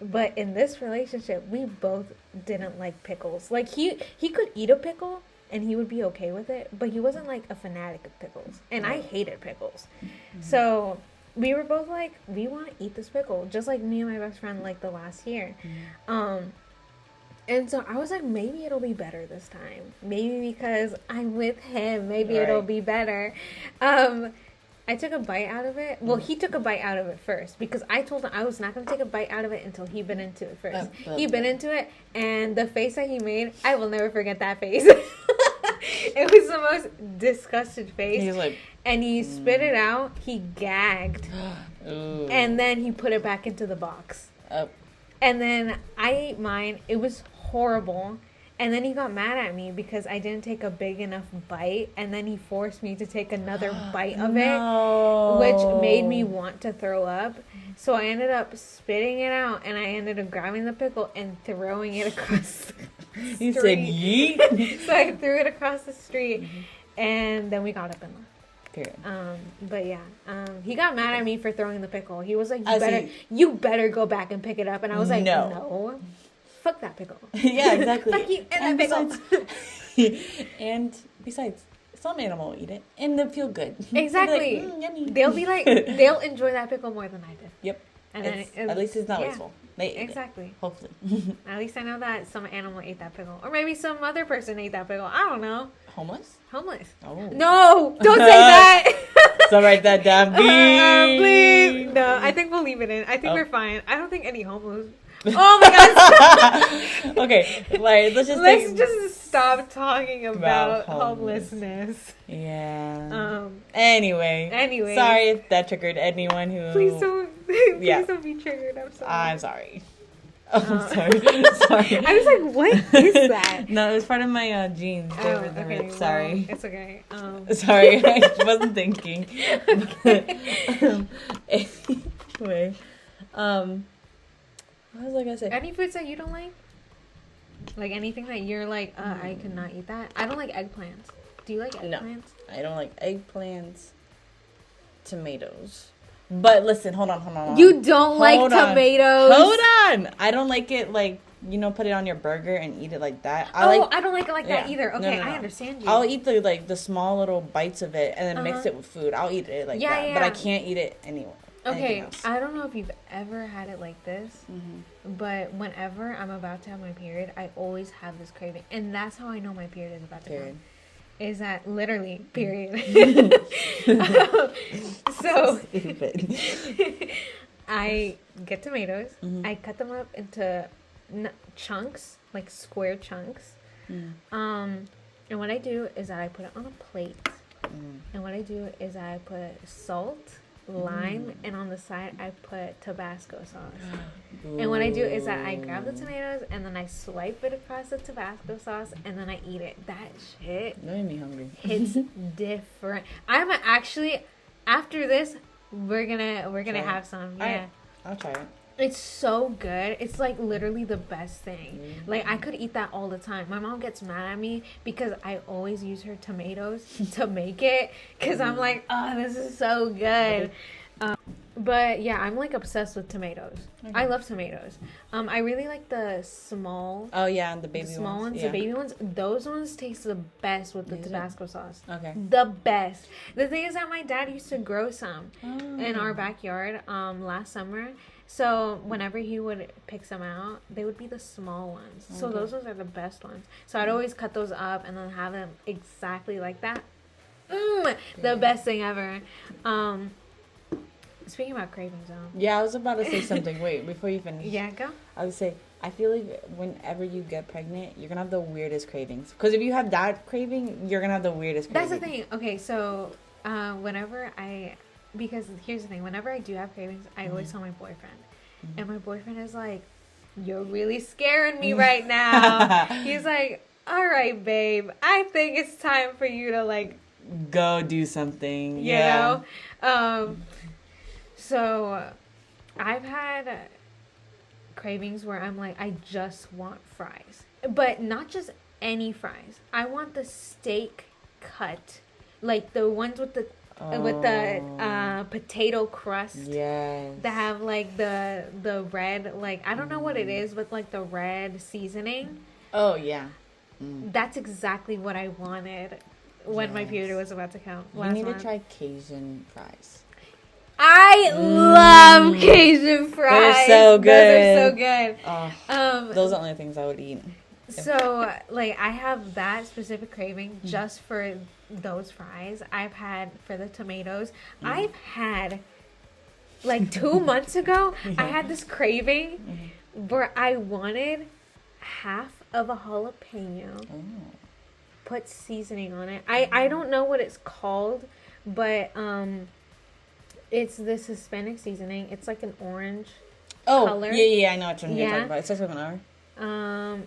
But in this relationship, we both didn't like pickles. Like he could eat a pickle and he would be okay with it, but he wasn't like a fanatic of pickles. And I hated pickles. So we were both like, we want to eat this pickle, just like me and my best friend like the last year. And so I was like, maybe it'll be better this time. Maybe because I'm with him, maybe it'll be better. I took a bite out of it. Well, he took a bite out of it first because I told him I was not going to take a bite out of it until he bit into it first. He bit into it, and the face that he made, I will never forget that face. It was the most disgusted face. He's like, and he spit it out. He gagged. And then he put it back into the box. And then I ate mine. It was horrible. And then he got mad at me because I didn't take a big enough bite. And then he forced me to take another bite of it, which made me want to throw up. So I ended up spitting it out, and I ended up grabbing the pickle and throwing it across the street. You said yeet? So I threw it across the street, and then we got up and left. Period. But yeah, he got mad at me for throwing the pickle. He was like, you better go back and pick it up. And I was like, no. Fuck that pickle. Yeah, exactly. Fuck you and that pickle. And besides, some animal will eat it and they'll feel good. Exactly. Like, yummy. They'll be like, they'll enjoy that pickle more than I did. Yep. And at least it's not wasteful. They exactly. Hopefully. At least I know that some animal ate that pickle, or maybe some other person ate that pickle. I don't know. Homeless. Oh. No, don't say that. So write that down, please. No, I think we'll leave it in. I think we're fine. I don't think any homeless. Oh my god. Okay, let's just stop talking about homelessness. Yeah. Anyway. Sorry if that triggered anyone who. Please don't be triggered. I'm sorry. I'm sorry. Oh, I'm sorry. I was like, what is that? No, it was part of my jeans. Okay. Sorry. Well, it's okay. Sorry, I wasn't thinking. Anyway, what was I gonna say? Any foods that you don't like? Like anything that you're like, I could not eat that. I don't like eggplants. Do you like eggplants? No, I don't like eggplants. Tomatoes. But listen, hold on. You don't like tomatoes? Hold on. I don't like it like, put it on your burger and eat it like that. I don't like it like that either. Okay, no. I understand you. I'll eat the small little bites of it and then mix it with food. I'll eat it like that. Yeah. But I can't eat it anyway. Okay, I don't know if you've ever had it like this, but whenever I'm about to have my period, I always have this craving. And that's how I know my period is about to come. Is that literally, period. So, I get tomatoes, I cut them up into chunks, like square chunks. And what I do is that I put it on a plate. And what I do is I put salt, lime, and on the side I put Tabasco sauce. And what I do is that I grab the tomatoes and then I swipe it across the Tabasco sauce and then I eat it. That shit made me hungry. It's different. I'm actually, after this, we're gonna have some. Yeah, I'll try it. It's so good. It's like literally the best thing. Like I could eat that all the time. My mom gets mad at me because I always use her tomatoes to make it because I'm like, oh, this is so good. But yeah, I'm like obsessed with tomatoes. Okay. I love tomatoes. I really like the small. Oh yeah, the baby small ones, yeah. the baby ones. Those ones taste the best with the Is Tabasco sauce. Okay. The best. The thing is that my dad used to grow some Oh. in our backyard last summer. So whenever he would pick some out, they would be the small ones. So Okay. those ones are the best ones. So I'd always cut those up and then have them exactly like that. The best thing ever. Speaking about cravings, Yeah, I was about to say something. Wait, before you finish. Yeah, go. I would say, I feel like whenever you get pregnant, you're gonna have the weirdest cravings. Because if you have that craving, you're gonna have the weirdest craving. That's the thing. Okay, so because here's the thing, whenever I do have cravings, I always tell my boyfriend. And my boyfriend is like, you're really scaring me right now. He's like, all right, babe, I think it's time for you to like go do something. You know? So I've had cravings where I'm like, I just want fries. But not just any fries. I want the steak cut. Like the ones with the potato crust. Yes. That have like the red, like I don't know what it is, but like the red seasoning. Oh yeah. That's exactly what I wanted when my period was about to come. You need to try Cajun fries. I love Cajun fries. They're so good. Those are so good. Those are the only things I would eat. So, like, I have that specific craving just for those fries. I've had for the tomatoes. I've had, like, 2 months ago, I had this craving where I wanted half of a jalapeno, put seasoning on it. I don't know what it's called, but it's this Hispanic seasoning. It's like an orange color. Yeah, I know what you're talking about. It starts with an R.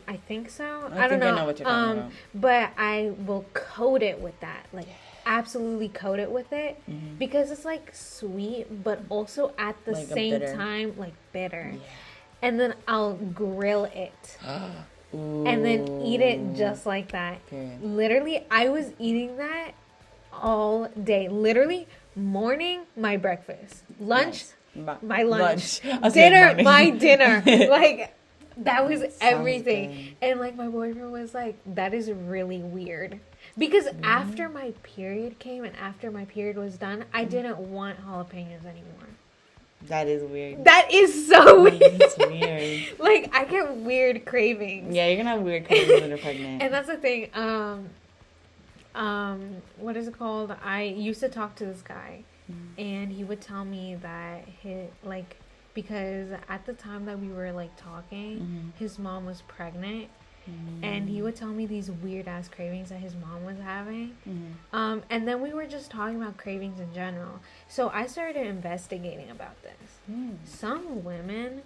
I think so. I don't think know. I know what you're talking about. But I will coat it with that. Like, absolutely coat it with it. Because it's, like, sweet, but also at the like same time, like, bitter. Yeah. And then I'll grill it. And then eat it just like that. Good. Literally, I was eating that all day. Literally, morning, my breakfast. Lunch, my lunch. Dinner, my dinner. Like, that was everything. Good. And, like, my boyfriend was like, that is really weird. Because after my period came and after my period was done, I didn't want jalapenos anymore. That is weird. That is so weird. That's weird. Like, I get weird cravings. Yeah, you're gonna have weird cravings when you're pregnant. And that's the thing. What is it called? I used to talk to this guy, and he would tell me that because at the time that we were like talking, his mom was pregnant, and he would tell me these weird ass cravings that his mom was having. And then we were just talking about cravings in general. So I started investigating about this. Some women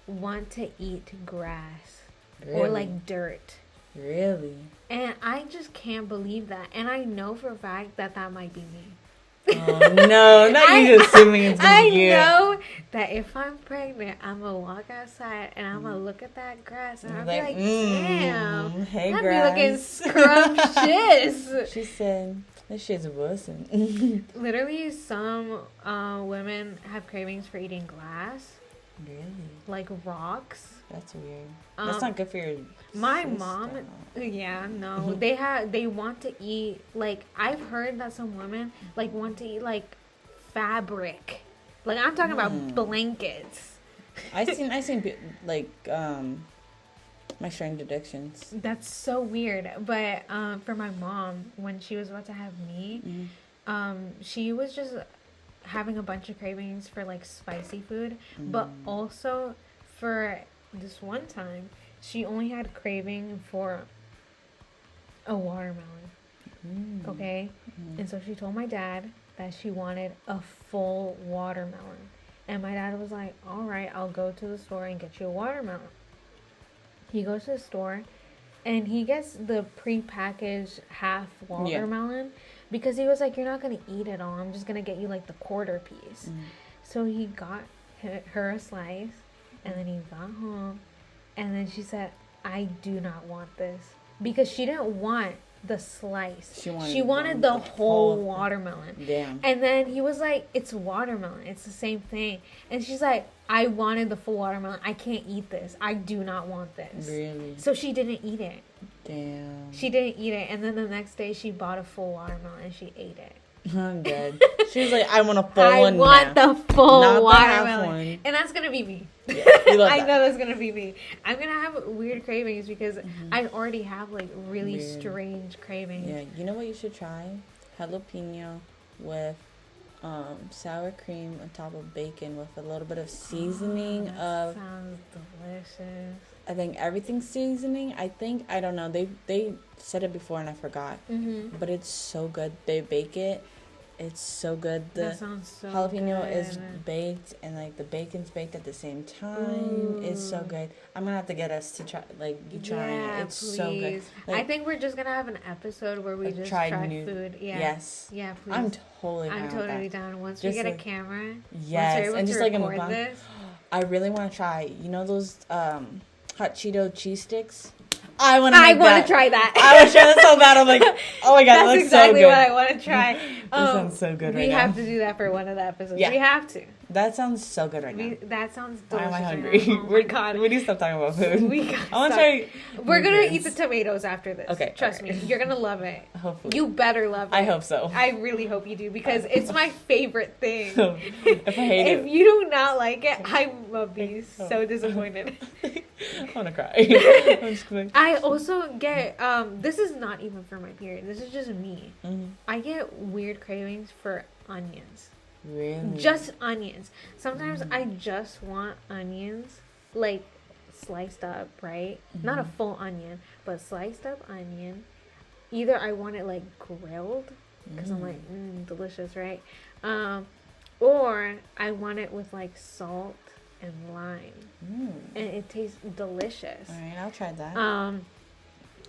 want to eat grass or like dirt. Really? And I just can't believe that. And I know for a fact that might be me. Oh, no, not you assuming it's going to be you. I know that if I'm pregnant, I'm going to walk outside and I'm going to look at that grass and I'll be like, damn, hey, I'd grass. be looking scrumptious. She said, this shit's wussing. Literally, some women have cravings for eating glass. Really? Like rocks. That's weird. That's not good for your My system. mom, no. They want to eat, like, I've heard that some women, like, want to eat, like, fabric. Like, I'm talking about blankets. I seen like, my strange addictions. That's so weird. But for my mom, when she was about to have me, she was just having a bunch of cravings for, like, spicy food. But also for this one time, she only had craving for a watermelon. Okay? And so she told my dad that she wanted a full watermelon. And my dad was like, all right, I'll go to the store and get you a watermelon. He goes to the store and he gets the prepackaged half watermelon because he was like, you're not going to eat it all. I'm just going to get you like the quarter piece. So he got her a slice and then he got home and then she said, I do not want this, because she didn't want the slice. She wanted the whole watermelon. Damn. And then he was like, it's watermelon. It's the same thing. And she's like, I wanted the full watermelon. I can't eat this. I do not want this. Really? So she didn't eat it. Damn. She didn't eat it. And then the next day she bought a full watermelon and she ate it. I'm dead. She was like, I want a full one. I want the full Not watermelon. the half one. And that's going to be me. Yeah, you love I that. know that's going to be me. I'm going to have weird cravings because I already have like really strange cravings. Yeah, you know what you should try? Jalapeno with sour cream on top of bacon with a little bit of seasoning of... Sounds delicious. I think everything's seasoning. I don't know. They said it before and I forgot. Mm-hmm. But it's so good. They bake it. It's so good. The That sounds so jalapeno good. is baked and like the bacon's baked at the same time. Ooh. It's so good. I'm gonna have to get us to try you trying it. It's please. so good. Like, I think we're just gonna have an episode where we just try food. Yeah. Yes. Yeah, please. I'm totally down. Once Just we get like, a camera. yes, once we're able and to just like record a this. I really want to try. You know those hot Cheeto cheese sticks? I want to try that. I want to try that so bad. I'm like, oh my god, that That's looks exactly so good. what I want to try. That sounds so good right now. We have to do that for one of the episodes. Yeah. We have to. That sounds so good right now. That sounds Why delicious. am I right hungry? now. Oh my god. We need to stop talking about food. We gotta I want to stop. try. We're gonna ingredients. eat the tomatoes after this. Okay, Trust alright. me. You're gonna love it. Hopefully. You better love it. I hope so. I really hope you do because it's my favorite thing. If I hate If you do not like it, I'm gonna be so disappointed. I want to cry. I'm just kidding. I also get this is not even for my period. This is just me. Mhm. I get weird cravings for onions. Really? Just onions. Sometimes I just want onions, like sliced up, right? Not a full onion, but sliced up onion. Either I want it like grilled, because I'm like, delicious, right? Or I want it with like salt and lime, and it tastes delicious. All right, I'll try that.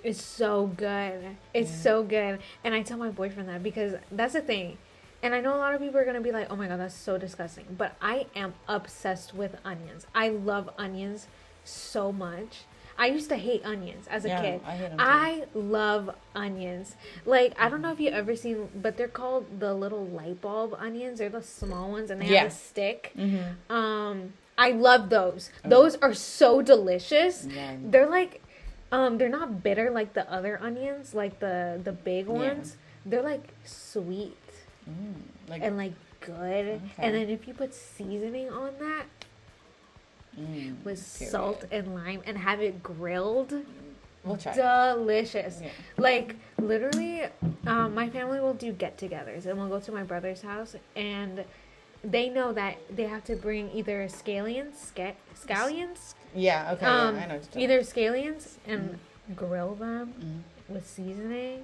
It's so good. It's so good. And I tell my boyfriend that because that's the thing. And I know a lot of people are going to be like, oh my God, that's so disgusting. But I am obsessed with onions. I love onions so much. I used to hate onions as a kid. I hate them too. I love onions. Like, I don't know if you've ever seen, but they're called the little light bulb onions. They're the small ones and they have a stick. Mm-hmm. I love those. Those are so delicious. Yeah. They're like, they're not bitter like the other onions, like the big ones. They're like sweet and like good. Okay. And then if you put seasoning on that with salt and lime and have it grilled, we'll try. Delicious. Yeah. Like literally, my family will do get-togethers and we'll go to my brother's house and they know that they have to bring either scallions. Yeah, okay, I know. Either scallions and grill them with seasoning,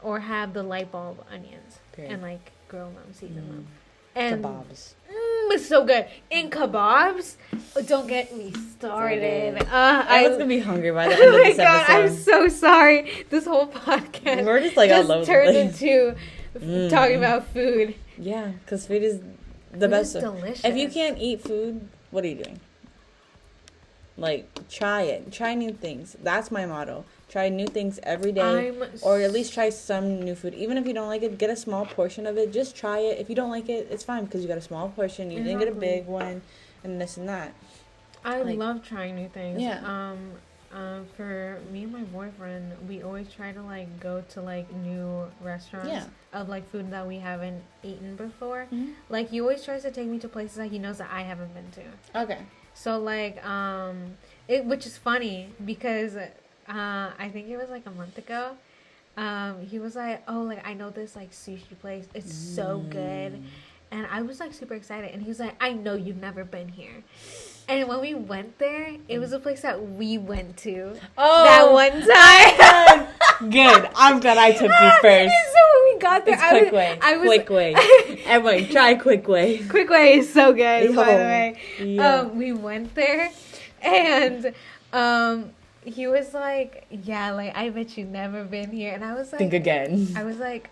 or have the light bulb onions and like grill them, season them. And kebabs. It's so good. In kebabs, don't get me started. I was gonna be hungry by the end of this episode. Oh my god, I'm so sorry. This whole podcast we're just like all over the turned place. into talking about food. Yeah, because food is the Food best. is delicious. If you can't eat food, what are you doing? Like, try it. Try new things. That's my motto. Try new things every day. Or at least try some new food. Even if you don't like it, get a small portion of it. Just try it. If you don't like it, it's fine because you got a small portion. You didn't get a big one and this and that. I love trying new things. Yeah. For me and my boyfriend, we always try to like go to like new restaurants of like food that we haven't eaten before. Mm-hmm. Like he always tries to take me to places that he knows that I haven't been to. Okay. So like which is funny because I think it was like a month ago. He was like, "Oh, like I know this like sushi place. It's so good." And I was like super excited and he was like, "I know you've never been here." And when we went there, it was a place that we went to that one time. Good. I'm glad I took you first. So when we got there, Quick way. Everybody, try Quick Way. Quick Way is so good, by the way. Yeah. We went there, and he was like, "Yeah, like I bet you've never been here." And I was like, "Think again." I was like,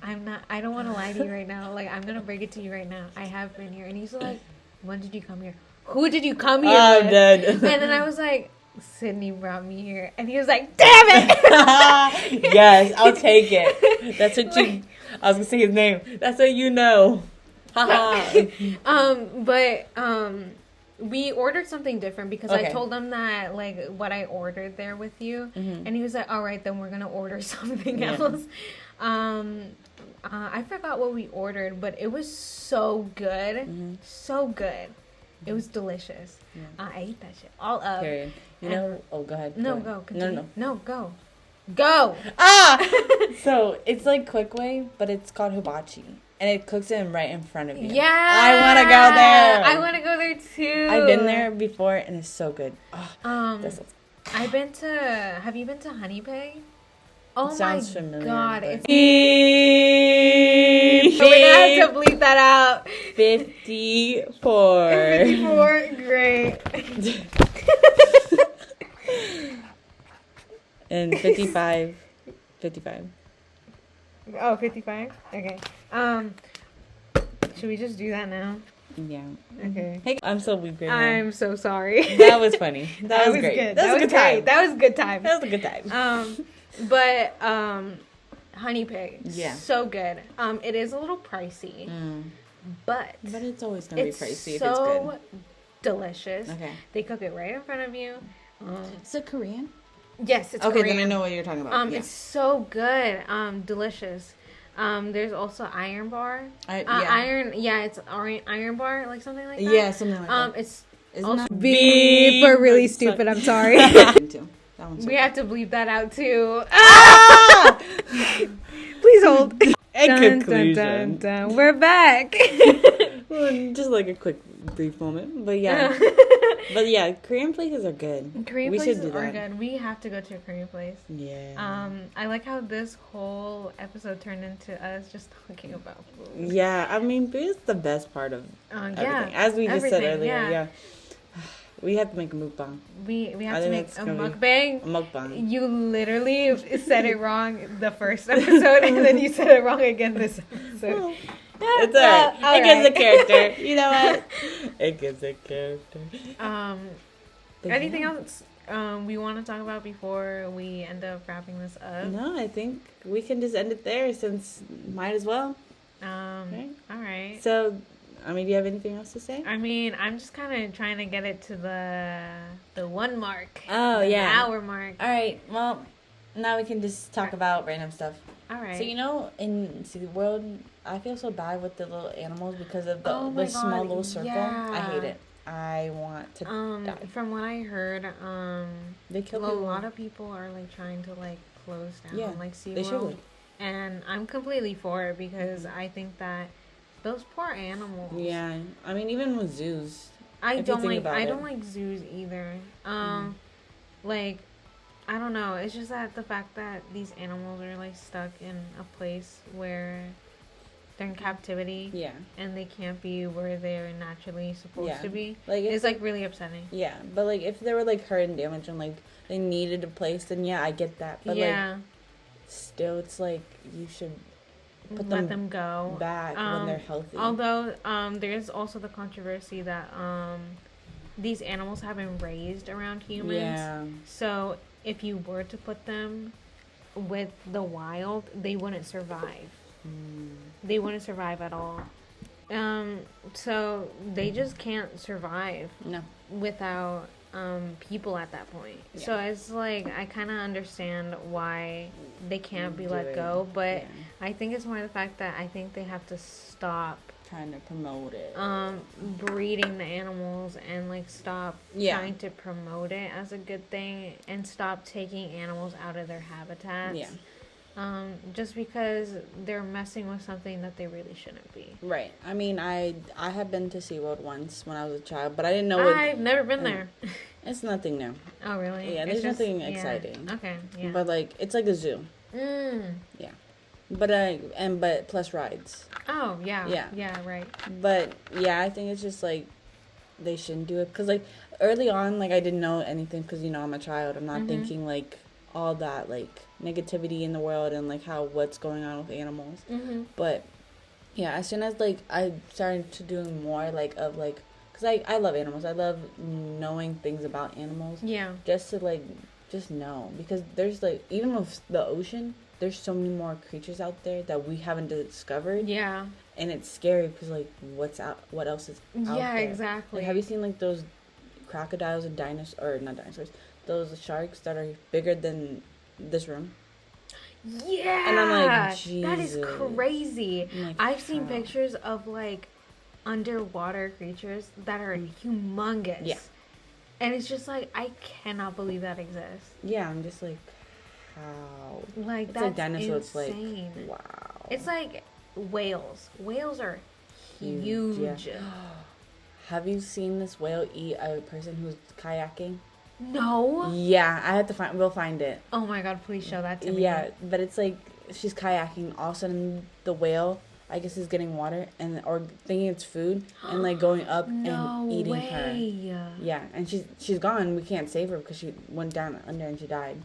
I don't want to lie to you right now. Like I'm gonna break it to you right now. I have been here. And he's like, "When did you come here? Who did you come here with?" Dead. And then I was like, Sydney brought me here, and he was like, "Damn it!" Yes, I'll take it. That's what you. I was gonna say his name. That's what you know. Haha. We ordered something different because Okay. I told him that like what I ordered there with you, and he was like, "All right, then we're gonna order something else." I forgot what we ordered, but it was so good, so good. It was delicious. Yeah. I ate that shit all up. Period. You know. Oh, go ahead. No, go. Continue. No, go. Go. So it's like quick way, but it's called hibachi, and it cooks it right in front of you. Yeah. I want to go there. I want to go there too. I've been there before, and it's so good. I've been to. Have you been to Honey Pay? Oh Sounds my familiar, god! but- We're gonna have to bleep that out. 54. 54, great. And 55. 55. Oh, 55? Okay. Should we just do that now? Yeah. Okay. Hey, I'm so weak right now. I'm so sorry. That was funny. That was great. Good. That was a good time. That was a good time. That was a good time. But Honey Pig, yeah, so good. It is a little pricey, but it's always gonna be pricey if it's so good. Delicious. Okay. They cook it right in front of you. Is it Korean? Yes, it's okay. Korean. Then I know what you're talking about. It's so good. Delicious. There's also Iron Bar. It's Iron Bar, like something like that. Yeah, something like that. It's Isn't also that beep for really stupid. I'm sorry. We have to bleep that out too. Please hold. Conclusion. Dun. We're back. Well, just like a quick, brief moment, but yeah, Korean places are good. Korean places are good. We have to go to a Korean place. Yeah. I like how this whole episode turned into us just talking about food. Yeah, I mean, food is the best part of everything. As we just said earlier, yeah. We have to make a mukbang. We have to make a mukbang. A mukbang. You literally said it wrong the first episode, and then you said it wrong again this episode. It's alright. It gives a character. You know what? It gives a character. Anything else we want to talk about before we end up wrapping this up? No, I think we can just end it there since might as well. Right? All right. So, I mean, do you have anything else to say? I mean, I'm just kind of trying to get it to the 1 mark. Oh, the yeah. hour mark. All right. Well, now we can just talk about random stuff. All right. So, you know, in the world, I feel so bad with the little animals because of the small little circle. Yeah. I hate it. I want to die. From what I heard, they kill a lot of people are like trying to like close down like SeaWorld. They should. And I'm completely for it because I think that those poor animals. Yeah, I mean, even with zoos. I don't like zoos either. Like, I don't know. It's just that the fact that these animals are like stuck in a place where they're in captivity. Yeah. And they can't be where they're naturally supposed to be. Like it's like really upsetting. Yeah, but like if they were like hurt and damaged and like they needed a place, then yeah, I get that. But like, still, it's like you should let them go back when they're healthy. Although there's also the controversy that these animals have been raised around humans. Yeah. So if you were to put them with the wild, they wouldn't survive. They wouldn't survive at all. So they just can't survive without people at that point. Yeah. So it's like I kind of understand why they can't be let go, but I think it's more the fact that I think they have to stop trying to promote it, breeding the animals, and like stop trying to promote it as a good thing, and stop taking animals out of their habitats. Yeah. Just because they're messing with something that they really shouldn't be. Right. I mean, I have been to SeaWorld once when I was a child, but I didn't know. I've never been there. It's nothing new. Oh, really? Yeah, there's nothing exciting. Okay. Yeah. But like, it's like a zoo. Yeah. But plus rides. Oh yeah. Yeah. Yeah. Right. But yeah, I think it's just like they shouldn't do it because like early on, like I didn't know anything because I'm a child. I'm not thinking like all that like negativity in the world and like what's going on with animals. But yeah, as soon as like I started to do more like of like, because I love animals. I love knowing things about animals. Yeah. Just to like just know, because there's like, even with the ocean, there's so many more creatures out there that we haven't discovered. Yeah. And it's scary because like what else is out Yeah, there? exactly. Like, have you seen like those crocodiles and dinosaurs, or not dinosaurs, those sharks that are bigger than this room? Yeah. And I'm like, that is Jesus. crazy. Like, I've seen how? pictures of like underwater creatures that are humongous. Yeah. And it's just like, I cannot believe that exists. Yeah, I'm just like, how? Like, It's that's like dinosaurs. insane. Like, wow. It's like whales. Whales are Huge, huge. yeah. Have you seen this whale eat a person who's kayaking? No. Yeah, I have to find. We'll find it. Oh my god, please show that to me. Yeah, but it's like she's kayaking. All of a sudden, the whale, I guess, is getting water or thinking it's food, and like going up and eating her. Yeah, and she's gone. We can't save her because she went down under and she died.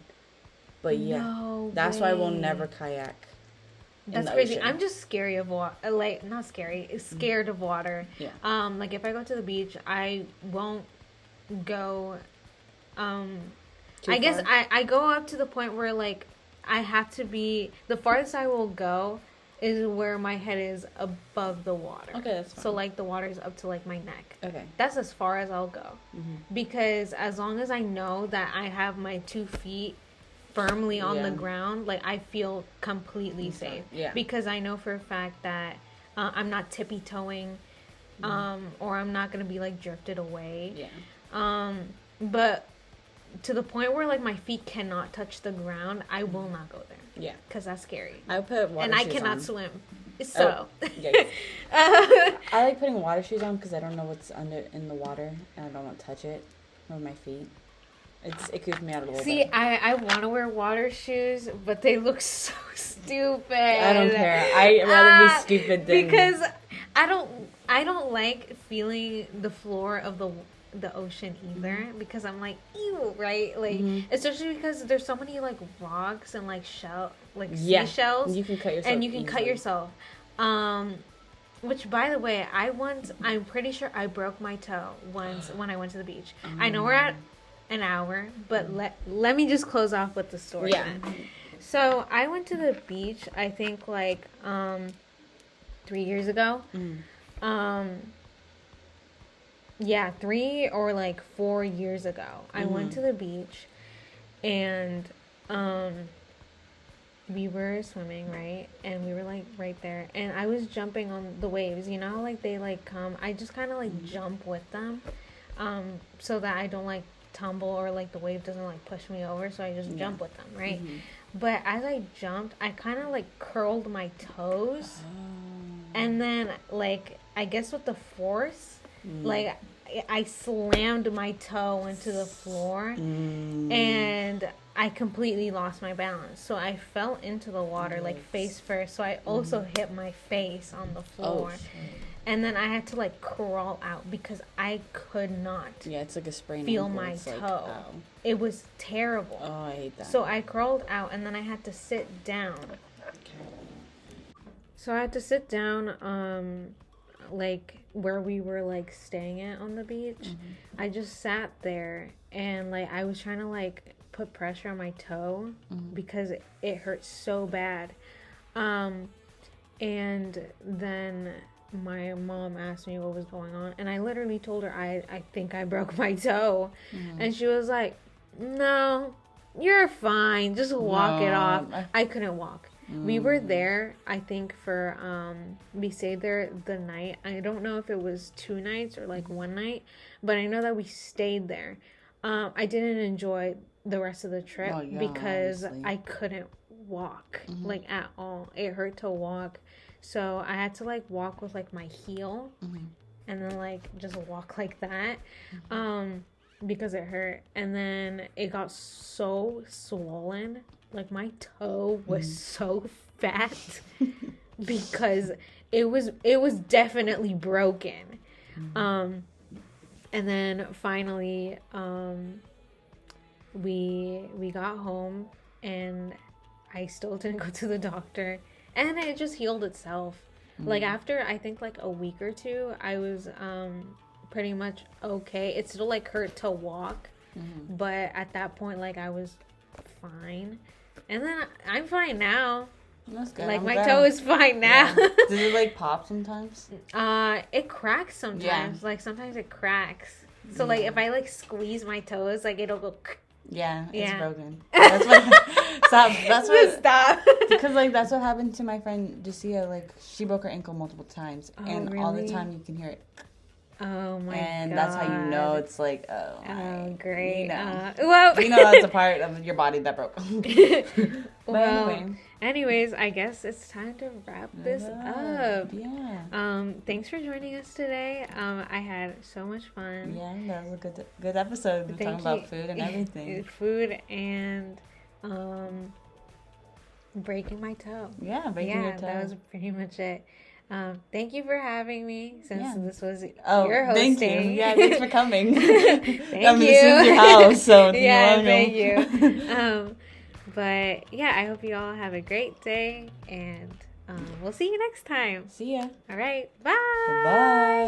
But yeah, that's why we'll never kayak. That's crazy. I'm just scary of water. Like, not scary. Scared of water. Yeah. Like if I go to the beach, I won't go. I guess I go up to the point where like I have to be. The farthest I will go is where my head is above the water. Okay, that's fine. So like the water is up to like my neck. Okay. That's as far as I'll go. Because as long as I know that I have my 2 feet firmly on the ground, like I feel completely safe. Yeah. Because I know for a fact that I'm not tippy toeing, or I'm not gonna be like drifted away. Yeah. But to the point where like my feet cannot touch the ground, I will not go there. Yeah. Because that's scary. I put water and I shoes cannot on. swim. So. Yikes. I like putting water shoes on because I don't know what's in the water and I don't want to touch it with my feet. It keeps me out a little See, bit. I want to wear water shoes, but they look so stupid. I don't care. I'd rather be stupid than... Because I don't like feeling the floor of the ocean either, because I'm like, ew, right? Like, especially because there's so many like rocks and like seashells. You can cut yourself. And you can cut yourself. Which, by the way, I'm pretty sure I broke my toe once when I went to the beach. I know we're at an hour, but let me just close off with the story. Yeah. Then. So I went to the beach, I think like 3 years ago. Yeah, 3 or like 4 years ago. I went to the beach and we were swimming, right? And we were like right there, and I was jumping on the waves. You know, like they like come. I just kind of like jump with them, so that I don't like tumble or like the wave doesn't like push me over. So I just jump with them, right? But as I jumped, I kind of like curled my toes, and then like I guess with the force, like I slammed my toe into the floor, and I completely lost my balance. So I fell into the water like face first. So I also hit my face on the floor. And then I had to like crawl out because I could not it's like a sprain feel ankle. my It's toe. Like, it was terrible. Oh, I hate that. So I crawled out and then I had to sit down. Okay. So I had to sit down like where we were like staying at on the beach. I just sat there and like I was trying to like put pressure on my toe because it hurt so bad. And then my mom asked me what was going on, and I literally told her I think I broke my toe. And she was like, no, you're fine, just walk it off. I couldn't walk. We were there, I think, for we stayed there the night. I don't know if it was 2 nights or like 1 night, but I know that we stayed there. I didn't enjoy the rest of the trip because obviously. I couldn't walk like at all. It hurt to walk. So I had to like walk with like my heel and then like just walk like that because it hurt. And then it got so swollen. Like my toe was so fat because it was definitely broken. And then finally we got home and I still didn't go to the doctor. And it just healed itself. Like after I think like a week or 2, I was pretty much okay. It still like hurt to walk, but at that point, like I was fine, and then I'm fine now. That's good. Like my toe is fine now. Yeah. Does it like pop sometimes? It cracks sometimes. Yeah. Like sometimes it cracks. So like if I like squeeze my toes, like it'll go. Yeah, it's broken. That's what. Stop. Because like that's what happened to my friend Jacia. Like she broke her ankle multiple times, and really? All the time you can hear it. Oh my god! And that's how you know it's like great. You know, well, you know that's a part of your body that broke. But anyways, I guess it's time to wrap this up. Yeah. Thanks for joining us today. I had so much fun. Yeah, that was a good episode. We're talking about food and everything. Food and breaking my toe. Yeah, breaking your toe. That was pretty much it. Thank you for having me since this was your hosting. Thank you. Yeah, thanks for coming. Thank you. This is your house, so thank you. But yeah, I hope you all have a great day, and we'll see you next time. See ya. All right. Bye. Bye.